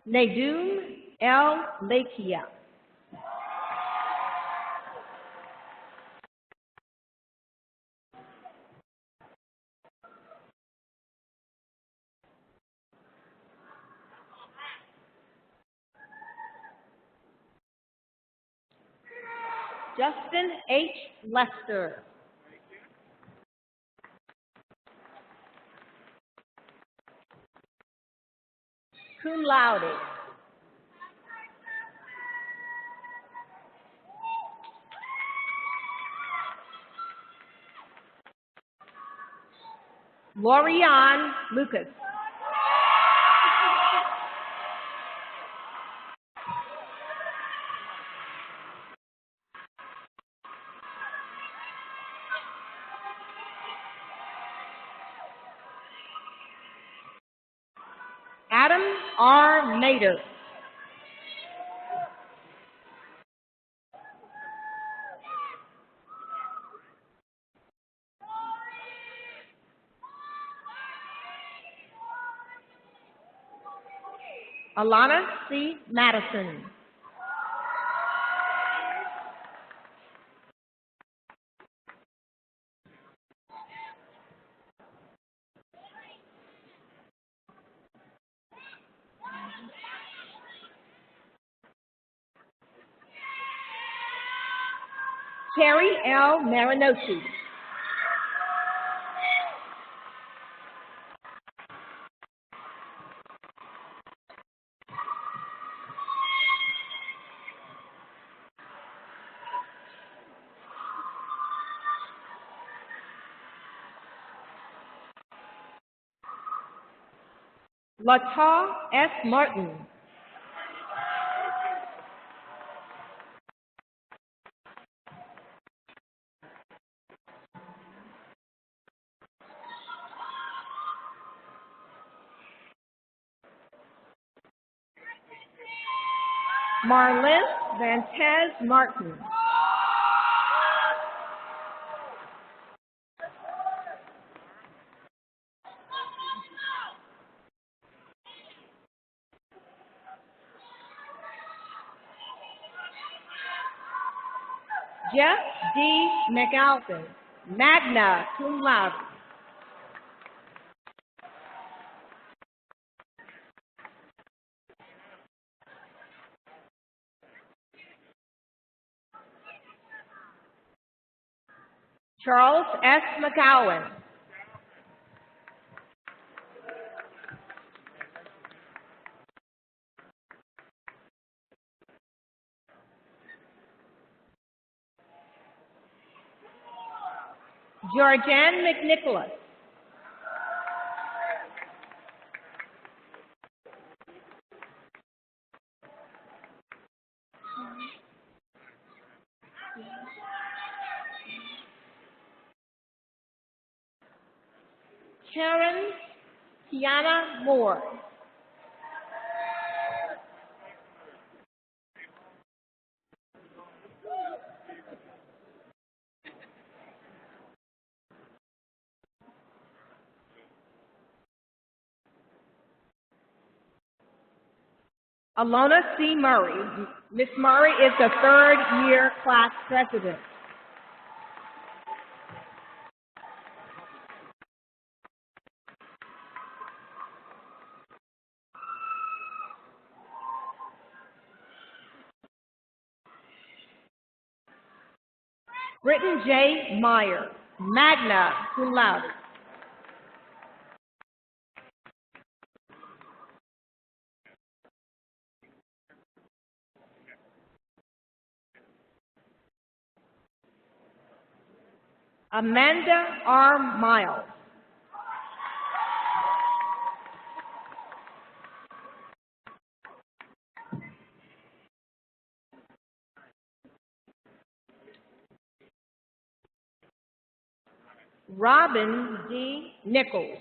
Nadum L. Lakia. Justin H. Lester. Cum laude. Lorianne Lucas. Adam R. Nader. Alana C. Madison. Terry L. Marinotti. Lata S. Martin. Marlene Vantez Martin. Jeff D. McAlpin, magna cum laude. Charles S. McCowan. Georgianne McNicholas. Karen Tiana Moore. Alona C. Murray. Miss Murray is the third-year class president. Britton J. Meyer, magna cum laude. Amanda R. Miles. Robin D. Nichols.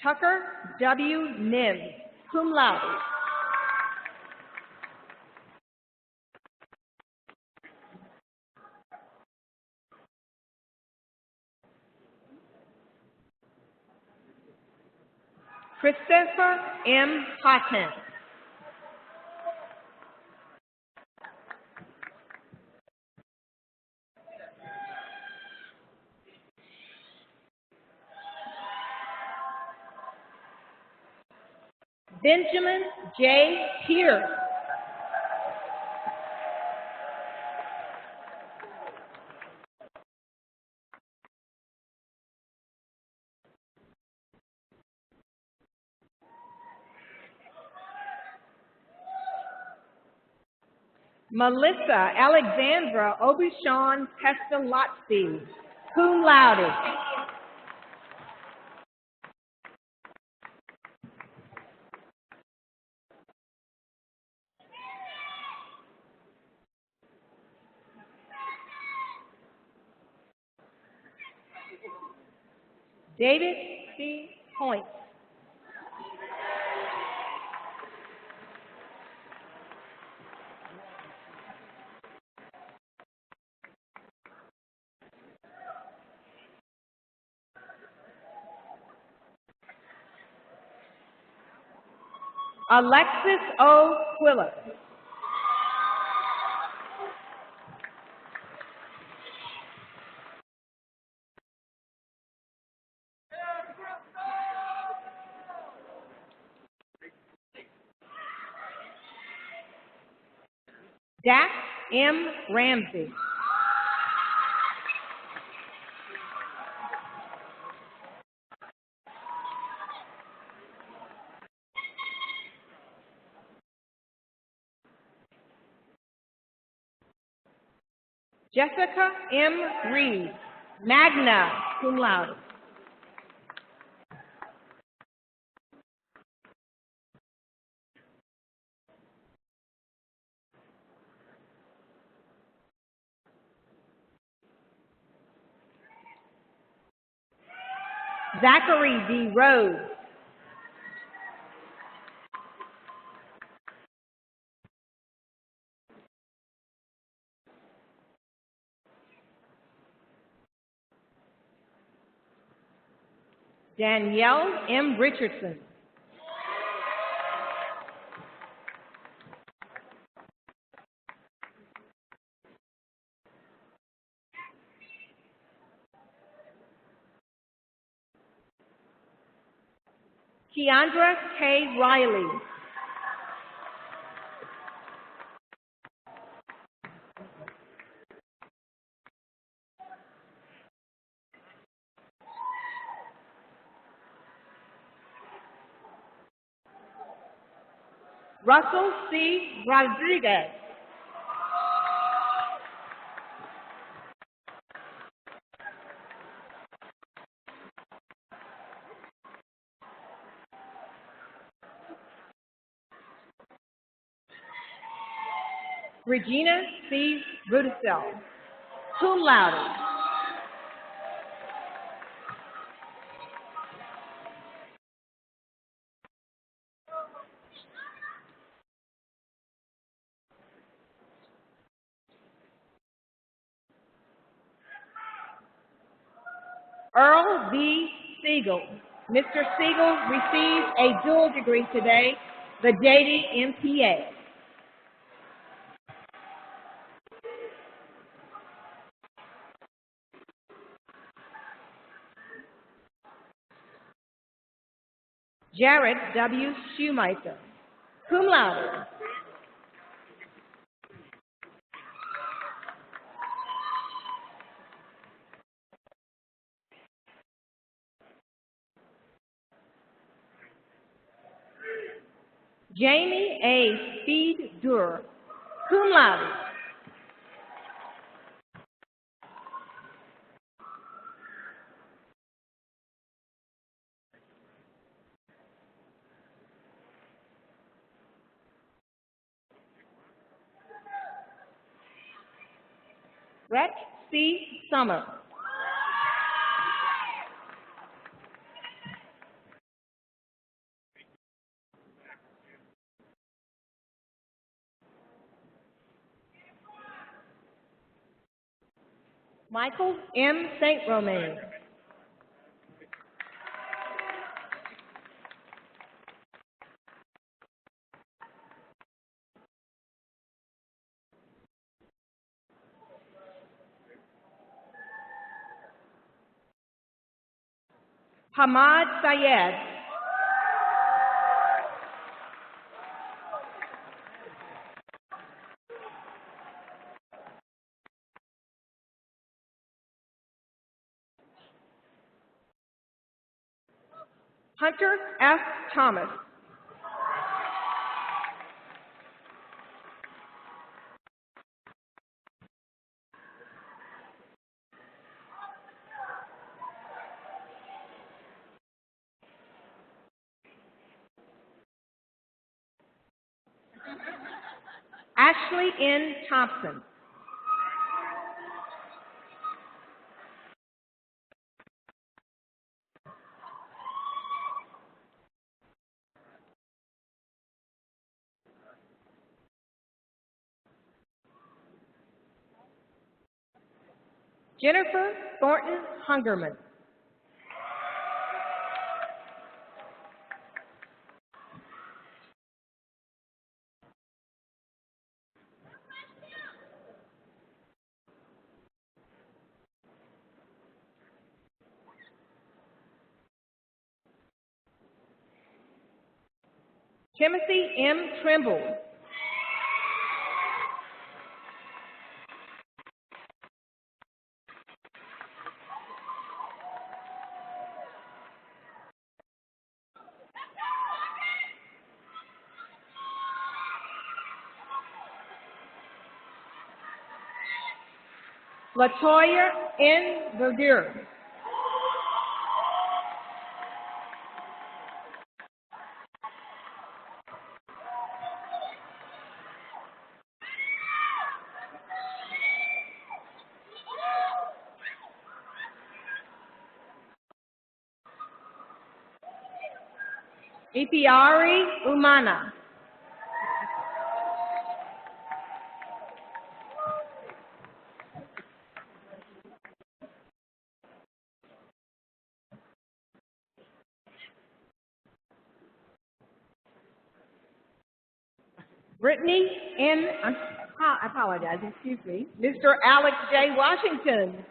Tucker W. Nims, cum laude. Christopher M. Hotton. Benjamin J. Pierce. Melissa Alexandra Obuchon Pestalozzi, cum laude. David C. Point. Alexis O. Quiller. Dax M. Ramsey. Jessica M. Reed, magna cum laude. Zachary D. Rhodes. Danielle M. Richardson. Keandra K. Riley. Russell C. Rodriguez. Regina C. Rudisell, cum laude. Earl B. Siegel. Mr. Siegel received a dual degree today, the JD MPA. Jared W. Shoemaker, cum laude. Jamie A. Speed-Dur, cum laude. Brett C. Summer. Michael M. St. Romain. Hamad Sayed. Hunter F. Thomas. Ashley N. Thompson. Jennifer Thornton Hungerman. Timothy M. Trimble. Latoya N. Vergure. Ipiari Umana. Brittany N. I apologize, excuse me. Mr. Alex J. Washington.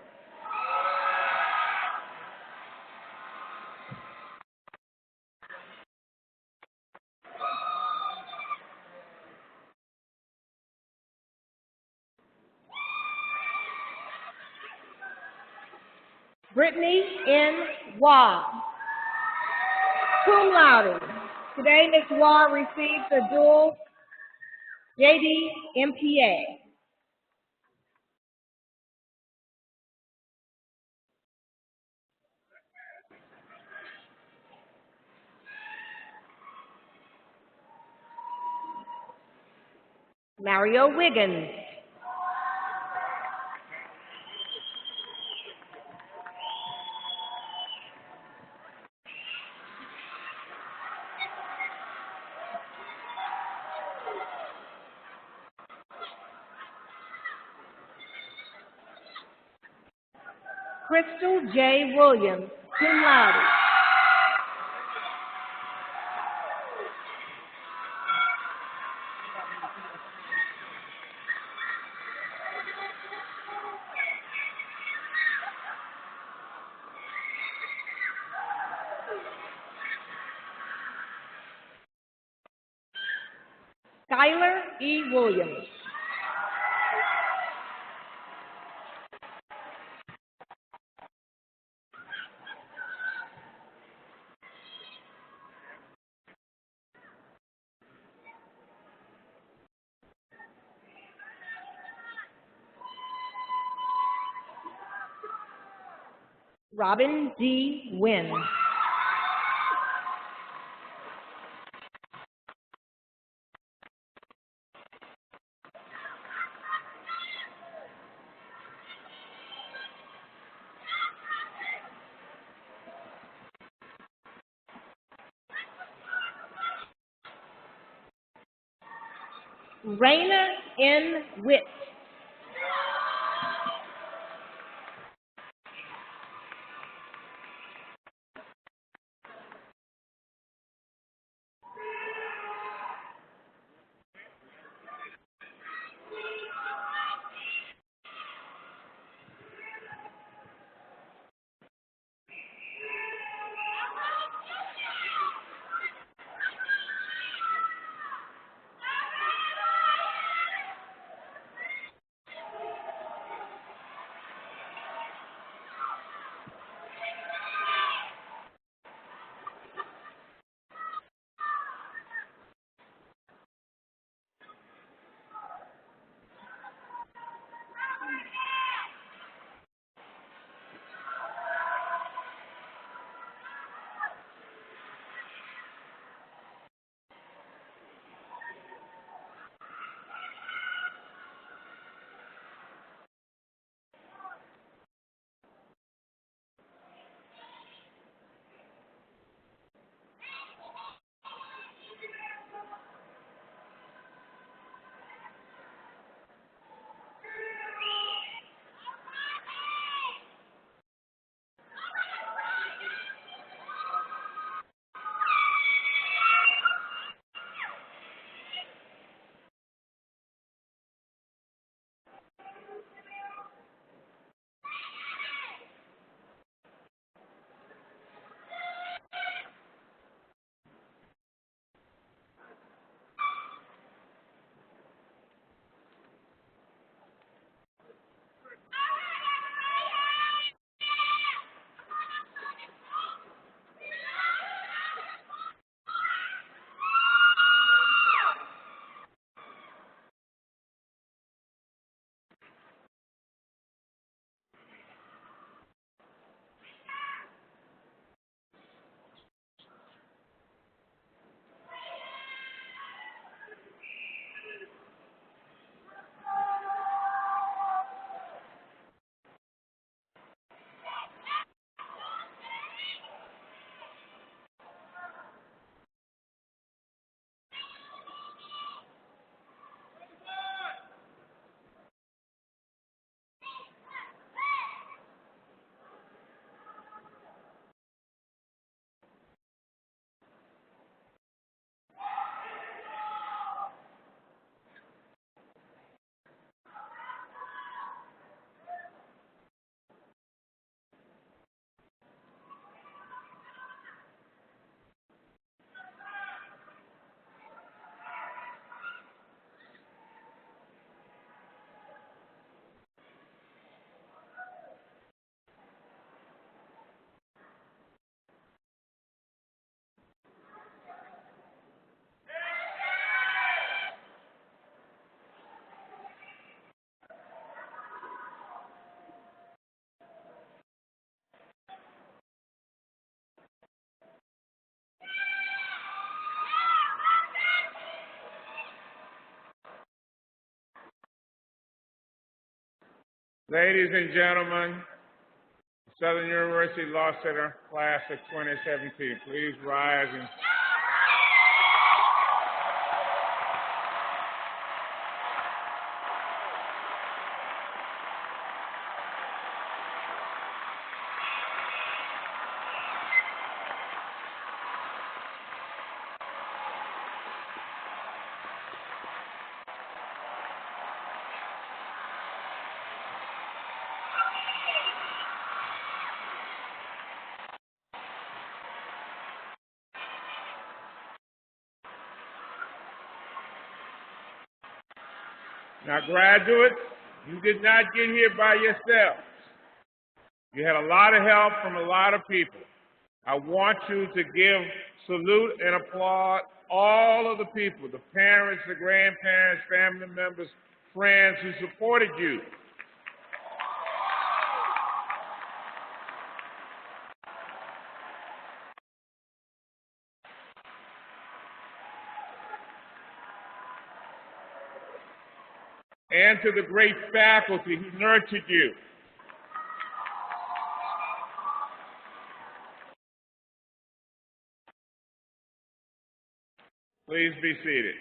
Brittany N. Waugh, cum laude. Today, Ms. Waugh receives a dual JD MPA. Mario Wiggins. Crystal J. Williams, cum laude. Skylar E. Williams. Robin D. Wynn. Raina N. Witt. Ladies and gentlemen, Southern University Law Center class of 2017, please rise and now, graduates, you did not get here by yourselves. You had a lot of help from a lot of people. I want you to give salute and applaud all of the people, the parents, the grandparents, family members, friends who supported you. And to the great faculty who nurtured you. Please be seated.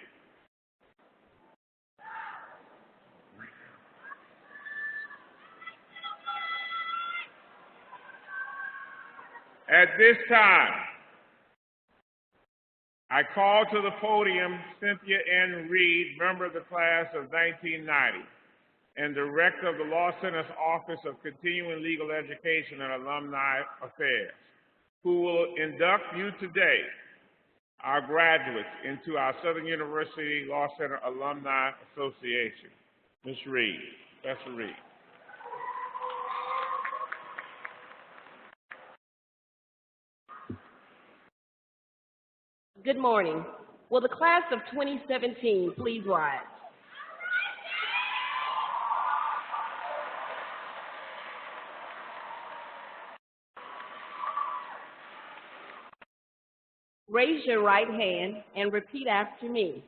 At this time, I call to the podium Cynthia Ann Reed, member of the class of 1990 and director of the Law Center's Office of Continuing Legal Education and Alumni Affairs, who will induct you today, our graduates, into our Southern University Law Center Alumni Association. Ms. Reed, Professor Reed. Good morning. Will the class of 2017 please rise? Raise your right hand and repeat after me.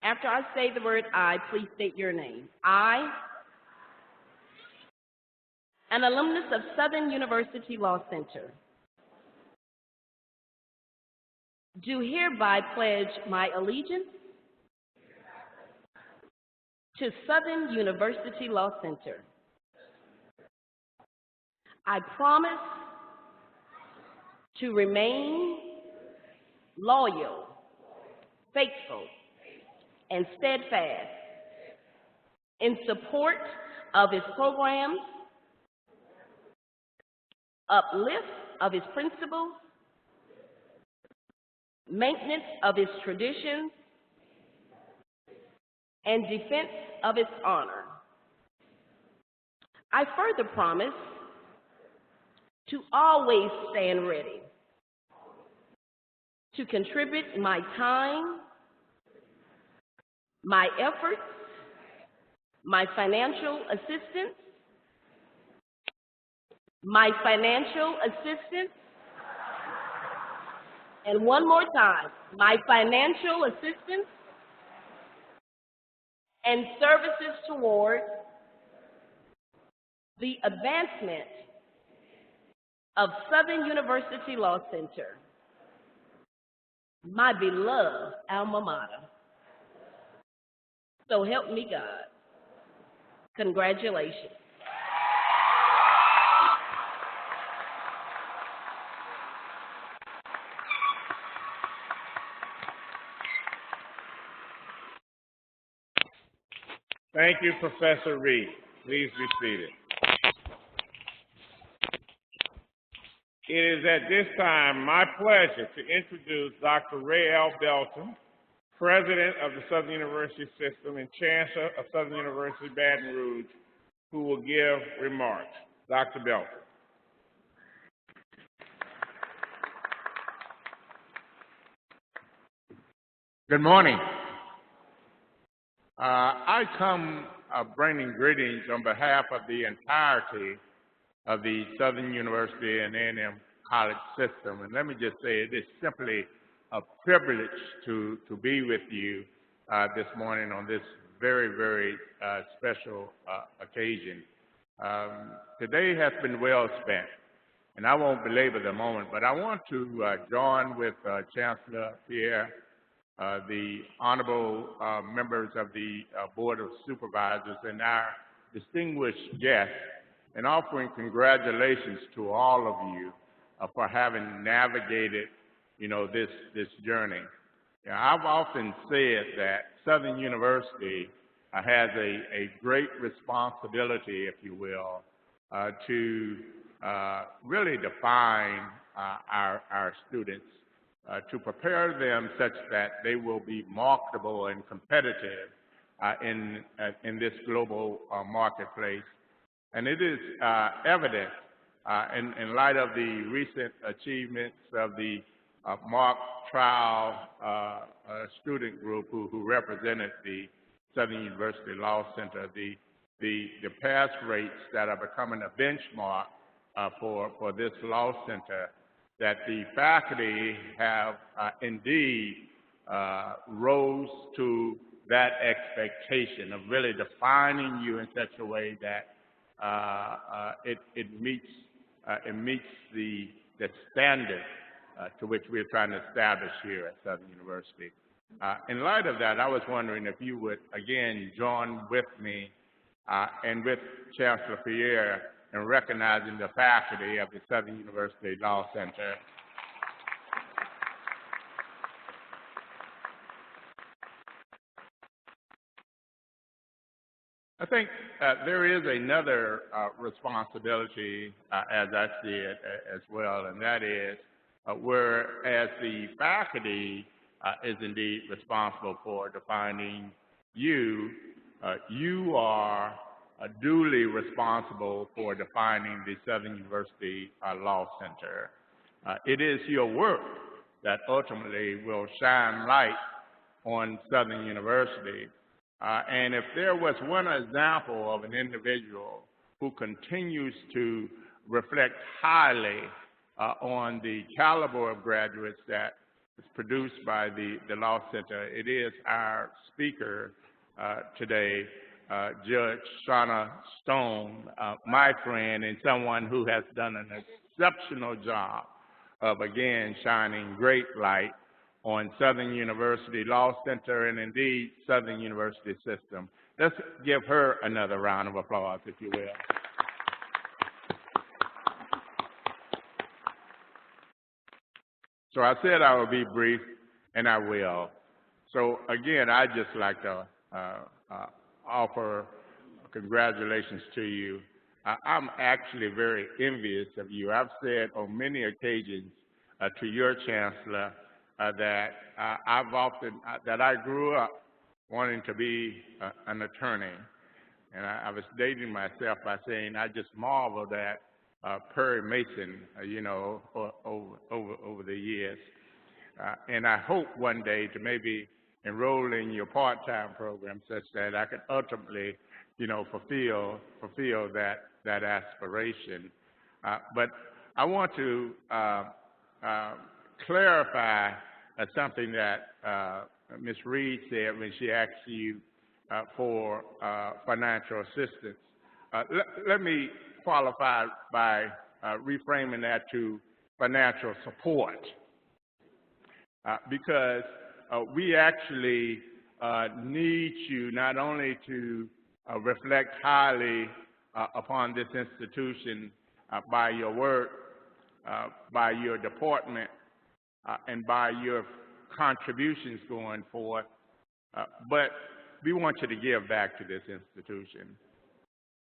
After I say the word I, please state your name. I, an alumnus of Southern University Law Center, do hereby pledge my allegiance to Southern University Law Center. I promise to remain loyal, faithful, and steadfast in support of its programs, uplift of its principles, maintenance of its traditions, and defense of its honor. I further promise to always stand ready to contribute my time, my efforts, my financial assistance, and one more time, my financial assistance and services toward the advancement of Southern University Law Center, my beloved alma mater. So help me God. Congratulations. Thank you, Professor Reed. Please be seated. It is at this time my pleasure to introduce Dr. Ray L. Belton, President of the Southern University System and Chancellor of Southern University Baton Rouge, who will give remarks. Dr. Belton. Good morning. I come bringing greetings on behalf of the entirety of the Southern University and A&M College system. And let me just say it is simply a privilege to be with you this morning on this very, very special occasion. Today has been well spent, and I won't belabor the moment, but I want to join with Chancellor Pierre, the honorable members of the Board of Supervisors, and our distinguished guests, in offering congratulations to all of you for having navigated, this journey. I've often said that Southern University has a great responsibility, if you will, to really define our students, to prepare them such that they will be marketable and competitive in this global marketplace. And it is evident in light of the recent achievements of the mock trial student group who represented the Southern University Law Center, the pass rates that are becoming a benchmark for this law center, that the faculty have indeed rose to that expectation of really defining you in such a way that it meets the standard to which we're trying to establish here at Southern University. In light of that, I was wondering if you would again join with me and with Chancellor Pierre in recognizing the faculty of the Southern University Law Center. I think there is another responsibility, as I see it as well, and that is whereas the faculty is indeed responsible for defining you, you are duly responsible for defining the Southern University Law Center. It is your work that ultimately will shine light on Southern University. And if there was one example of an individual who continues to reflect highly on the caliber of graduates that is produced by the Law Center, it is our speaker today, Judge Shonda Stone, my friend, and someone who has done an exceptional job of, again, shining great light on Southern University Law Center and indeed Southern University system. Let's give her another round of applause, if you will. So I said I would be brief, and I will. So again, I'd just like to offer congratulations to you. I'm actually very envious of you. I've said on many occasions to your chancellor that that I grew up wanting to be an attorney, and I was dating myself by saying I just marveled at Perry Mason, over the years, and I hope one day to maybe enroll in your part-time program such that I could ultimately, fulfill that aspiration. But I want to clarify something that Ms. Reed said when she asked you for financial assistance. Let me qualify by reframing that to financial support, because we actually need you not only to reflect highly upon this institution by your work, by your deportment, and by your contributions going forth, but we want you to give back to this institution.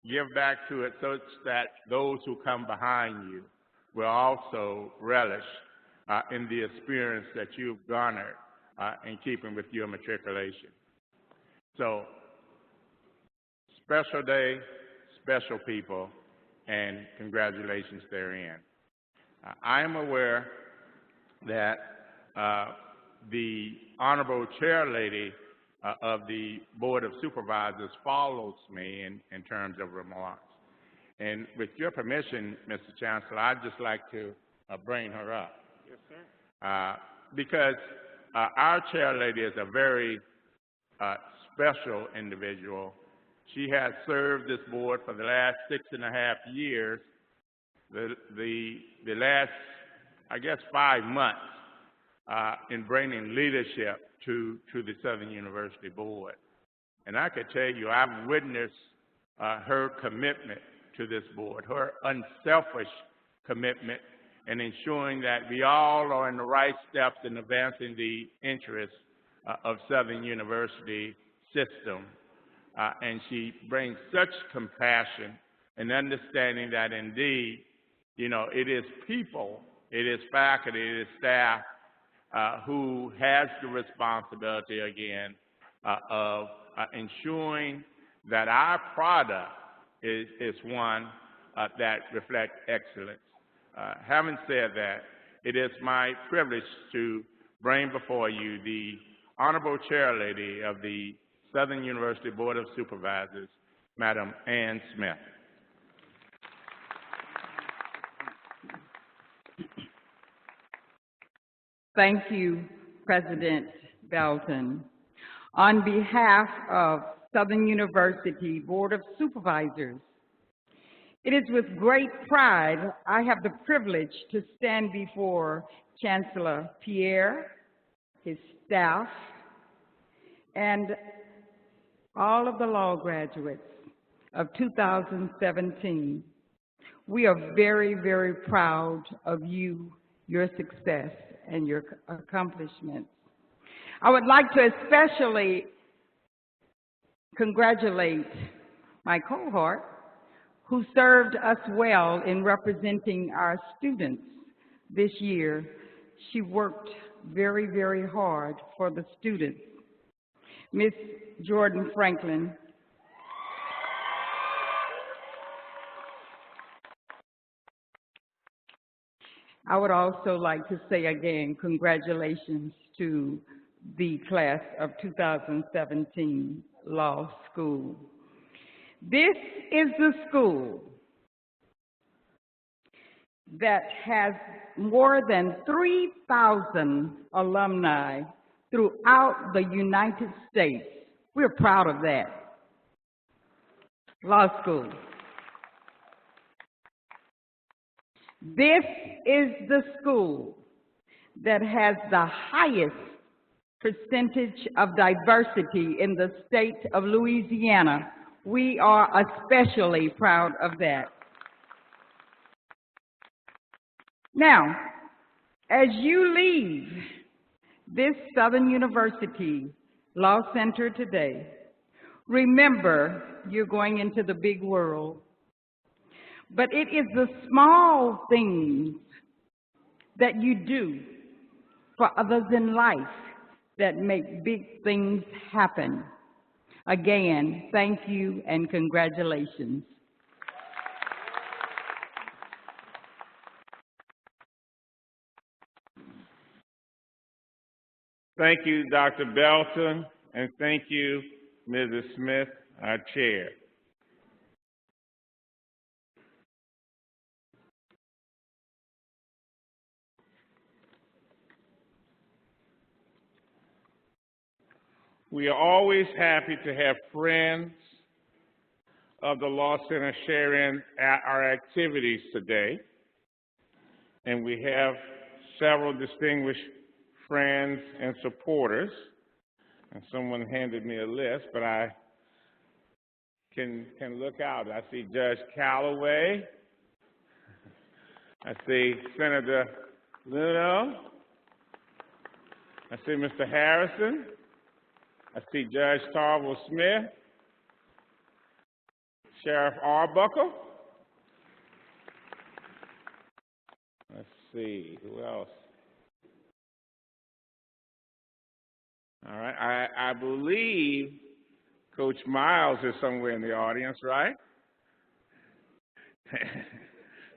Give back to it such that those who come behind you will also relish in the experience that you've garnered in keeping with your matriculation. So, special day, special people, and congratulations therein. I am aware that the Honorable Chair Lady of the Board of Supervisors follows me in terms of remarks. And with your permission, Mr. Chancellor, I'd just like to bring her up. Yes, sir. Because our Chair Lady is a very special individual, She has served this board for the last 6.5 years, the last, I guess, 5 months in bringing leadership to the Southern University Board. And I can tell you, I've witnessed her commitment to this board, her unselfish commitment in ensuring that we all are in the right steps in advancing the interests of Southern University system. And she brings such compassion and understanding that indeed, you know, it is people, it is faculty, it is staff who has the responsibility again of ensuring that our product is one that reflects excellence. Having said that, it is my privilege to bring before you the Honorable Chair Lady of the Southern University Board of Supervisors, Madam Ann Smith. Thank you, President Belton. On behalf of Southern University Board of Supervisors, it is with great pride I have the privilege to stand before Chancellor Pierre, his staff, and all of the law graduates of 2017. We are very, very proud of you, your success, and your accomplishments. I would like to especially congratulate my cohort who served us well in representing our students this year. She worked very, very hard for the students. Ms. Jordan Franklin, I would also like to say again, congratulations to the class of 2017 law school. This is the school that has more than 3,000 alumni throughout the United States. We're proud of that. Law school. This is the school that has the highest percentage of diversity in the state of Louisiana. We are especially proud of that. Now, as you leave this Southern University Law Center today, remember you're going into the big world. But it is the small things that you do for others in life that make big things happen. Again, thank you and congratulations. Thank you, Dr. Belton, and thank you, Mrs. Smith, our chair. We are always happy to have friends of the Law Center sharing our activities today. And we have several distinguished friends and supporters. And someone handed me a list, but I can look out. I see Judge Callaway. I see Senator Luno. I see Mr. Harrison. I see Judge Tarville Smith, Sheriff Arbuckle. Let's see, who else? All right, I believe Coach Miles is somewhere in the audience, right?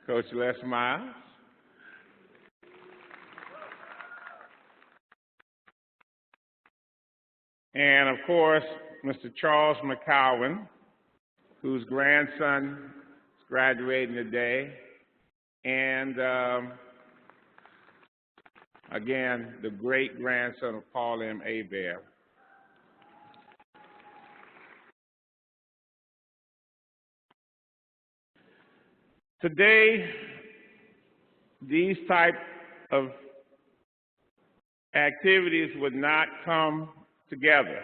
Coach Les Miles. And of course, Mr. Charles McCowan, whose grandson is graduating today. And again, the great grandson of Paul M. Hebert. Today, these type of activities would not come together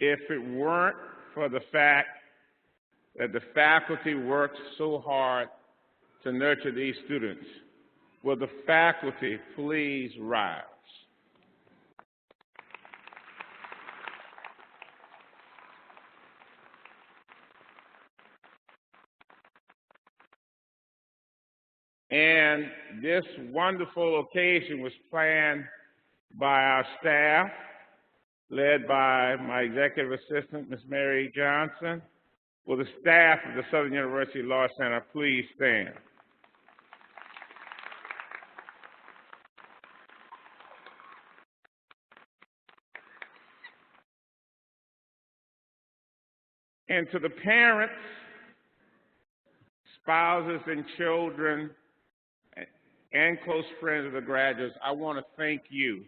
if it weren't for the fact that the faculty worked so hard to nurture these students. Will the faculty please rise? And this wonderful occasion was planned by our staff, led by my executive assistant, Ms. Mary Johnson. Will the staff of the Southern University Law Center please stand? And to the parents, spouses, and children, and close friends of the graduates, I want to thank you.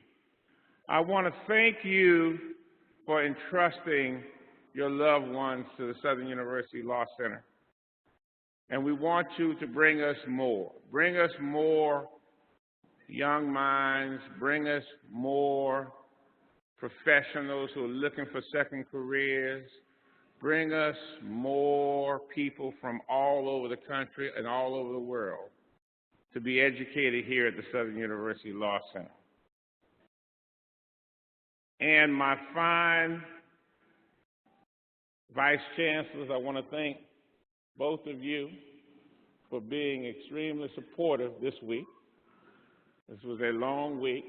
I want to thank you for entrusting your loved ones to the Southern University Law Center. And we want you to bring us more. Bring us more young minds. Bring us more professionals who are looking for second careers. Bring us more people from all over the country and all over the world to be educated here at the Southern University Law Center. And my fine Vice Chancellors, I want to thank both of you for being extremely supportive this week. This was a long week.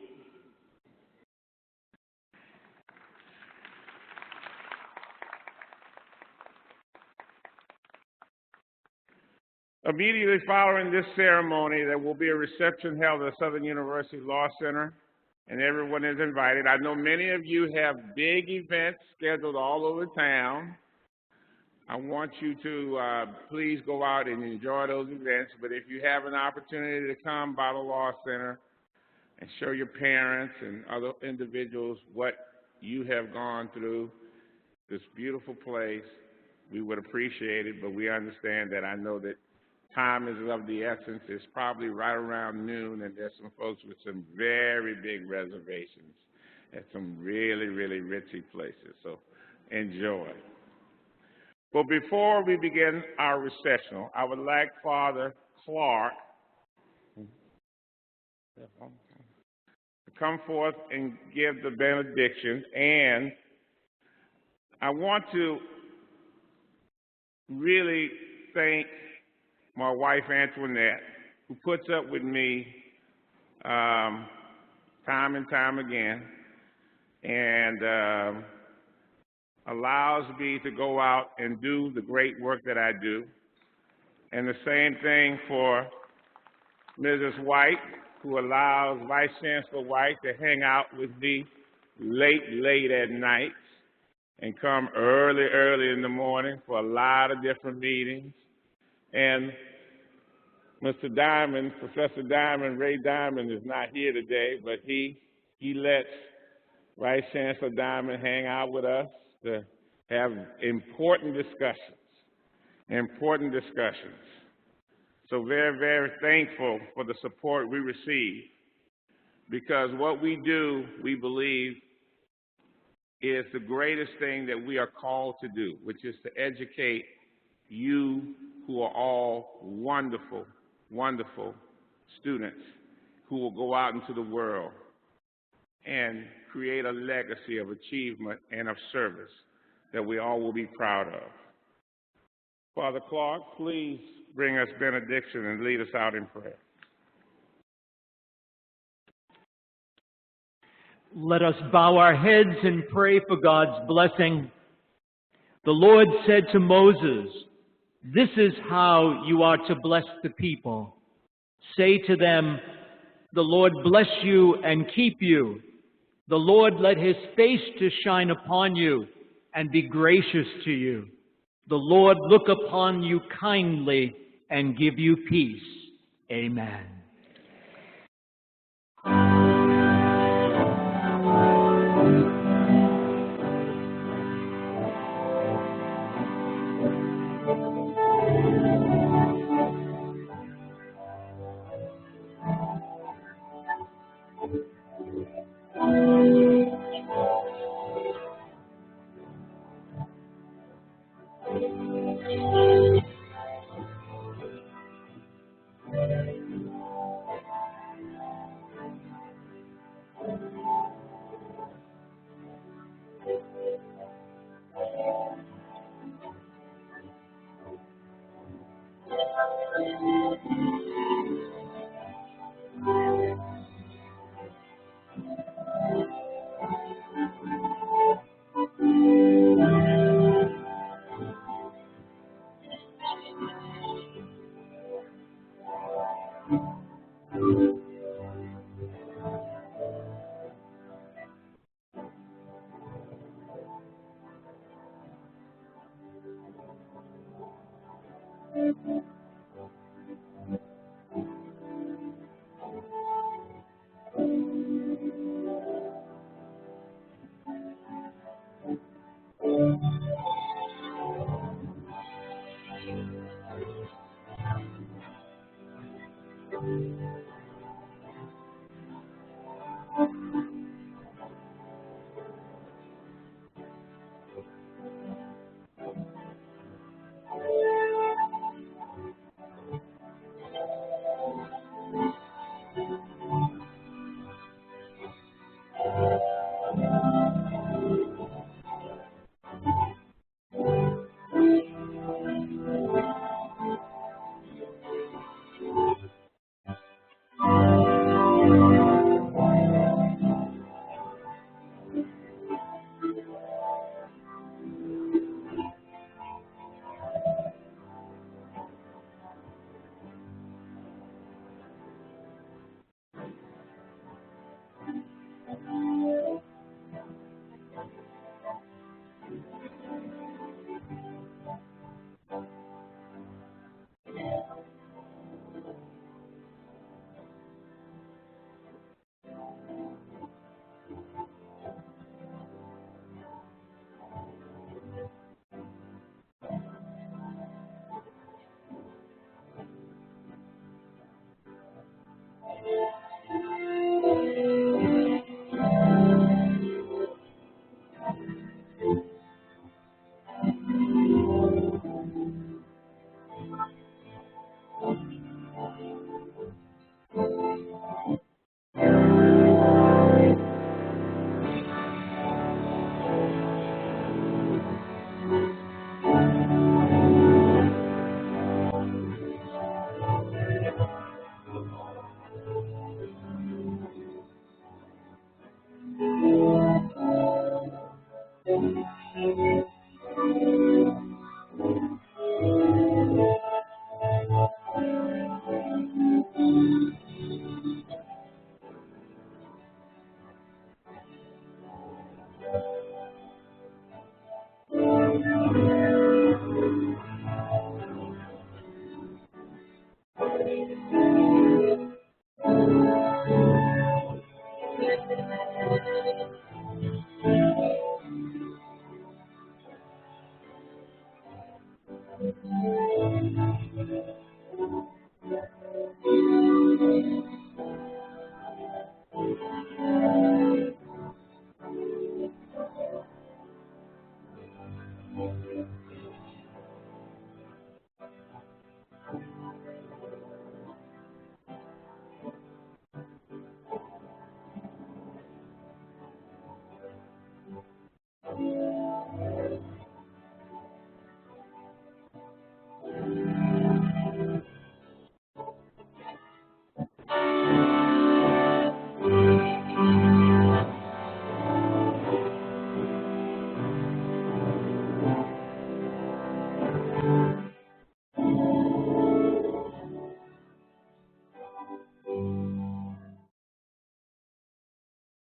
Immediately following this ceremony, there will be a reception held at the Southern University Law Center, and everyone is invited. I know many of you have big events scheduled all over town. I want you to please go out and enjoy those events, but if you have an opportunity to come by the Law Center and show your parents and other individuals what you have gone through, this beautiful place, we would appreciate it, but we understand that I know that time is of the essence. It's probably right around noon, and there's some folks with some very big reservations at some really, really ritzy places, so enjoy. But before we begin our recessional, I would like Father Clark to come forth and give the benediction, and I want to really thank my wife Antoinette, who puts up with me time and time again, and allows me to go out and do the great work that I do. And the same thing for Mrs. White, who allows Vice Chancellor White to hang out with me late at night and come early in the morning for a lot of different meetings. And Mr. Diamond, Professor Diamond, Ray Diamond, is not here today, but he lets Vice Chancellor Diamond hang out with us to have important discussions. So very, very thankful for the support we receive, because what we do, we believe, is the greatest thing that we are called to do, which is to educate you who are all wonderful, wonderful students who will go out into the world and create a legacy of achievement and of service that we all will be proud of. Father Clark, please bring us benediction and lead us out in prayer. Let us bow our heads and pray for God's blessing. The Lord said to Moses, "This is how you are to bless the people. Say to them, the Lord bless you and keep you. The Lord let his face to shine upon you and be gracious to you. The Lord look upon you kindly and give you peace." Amen.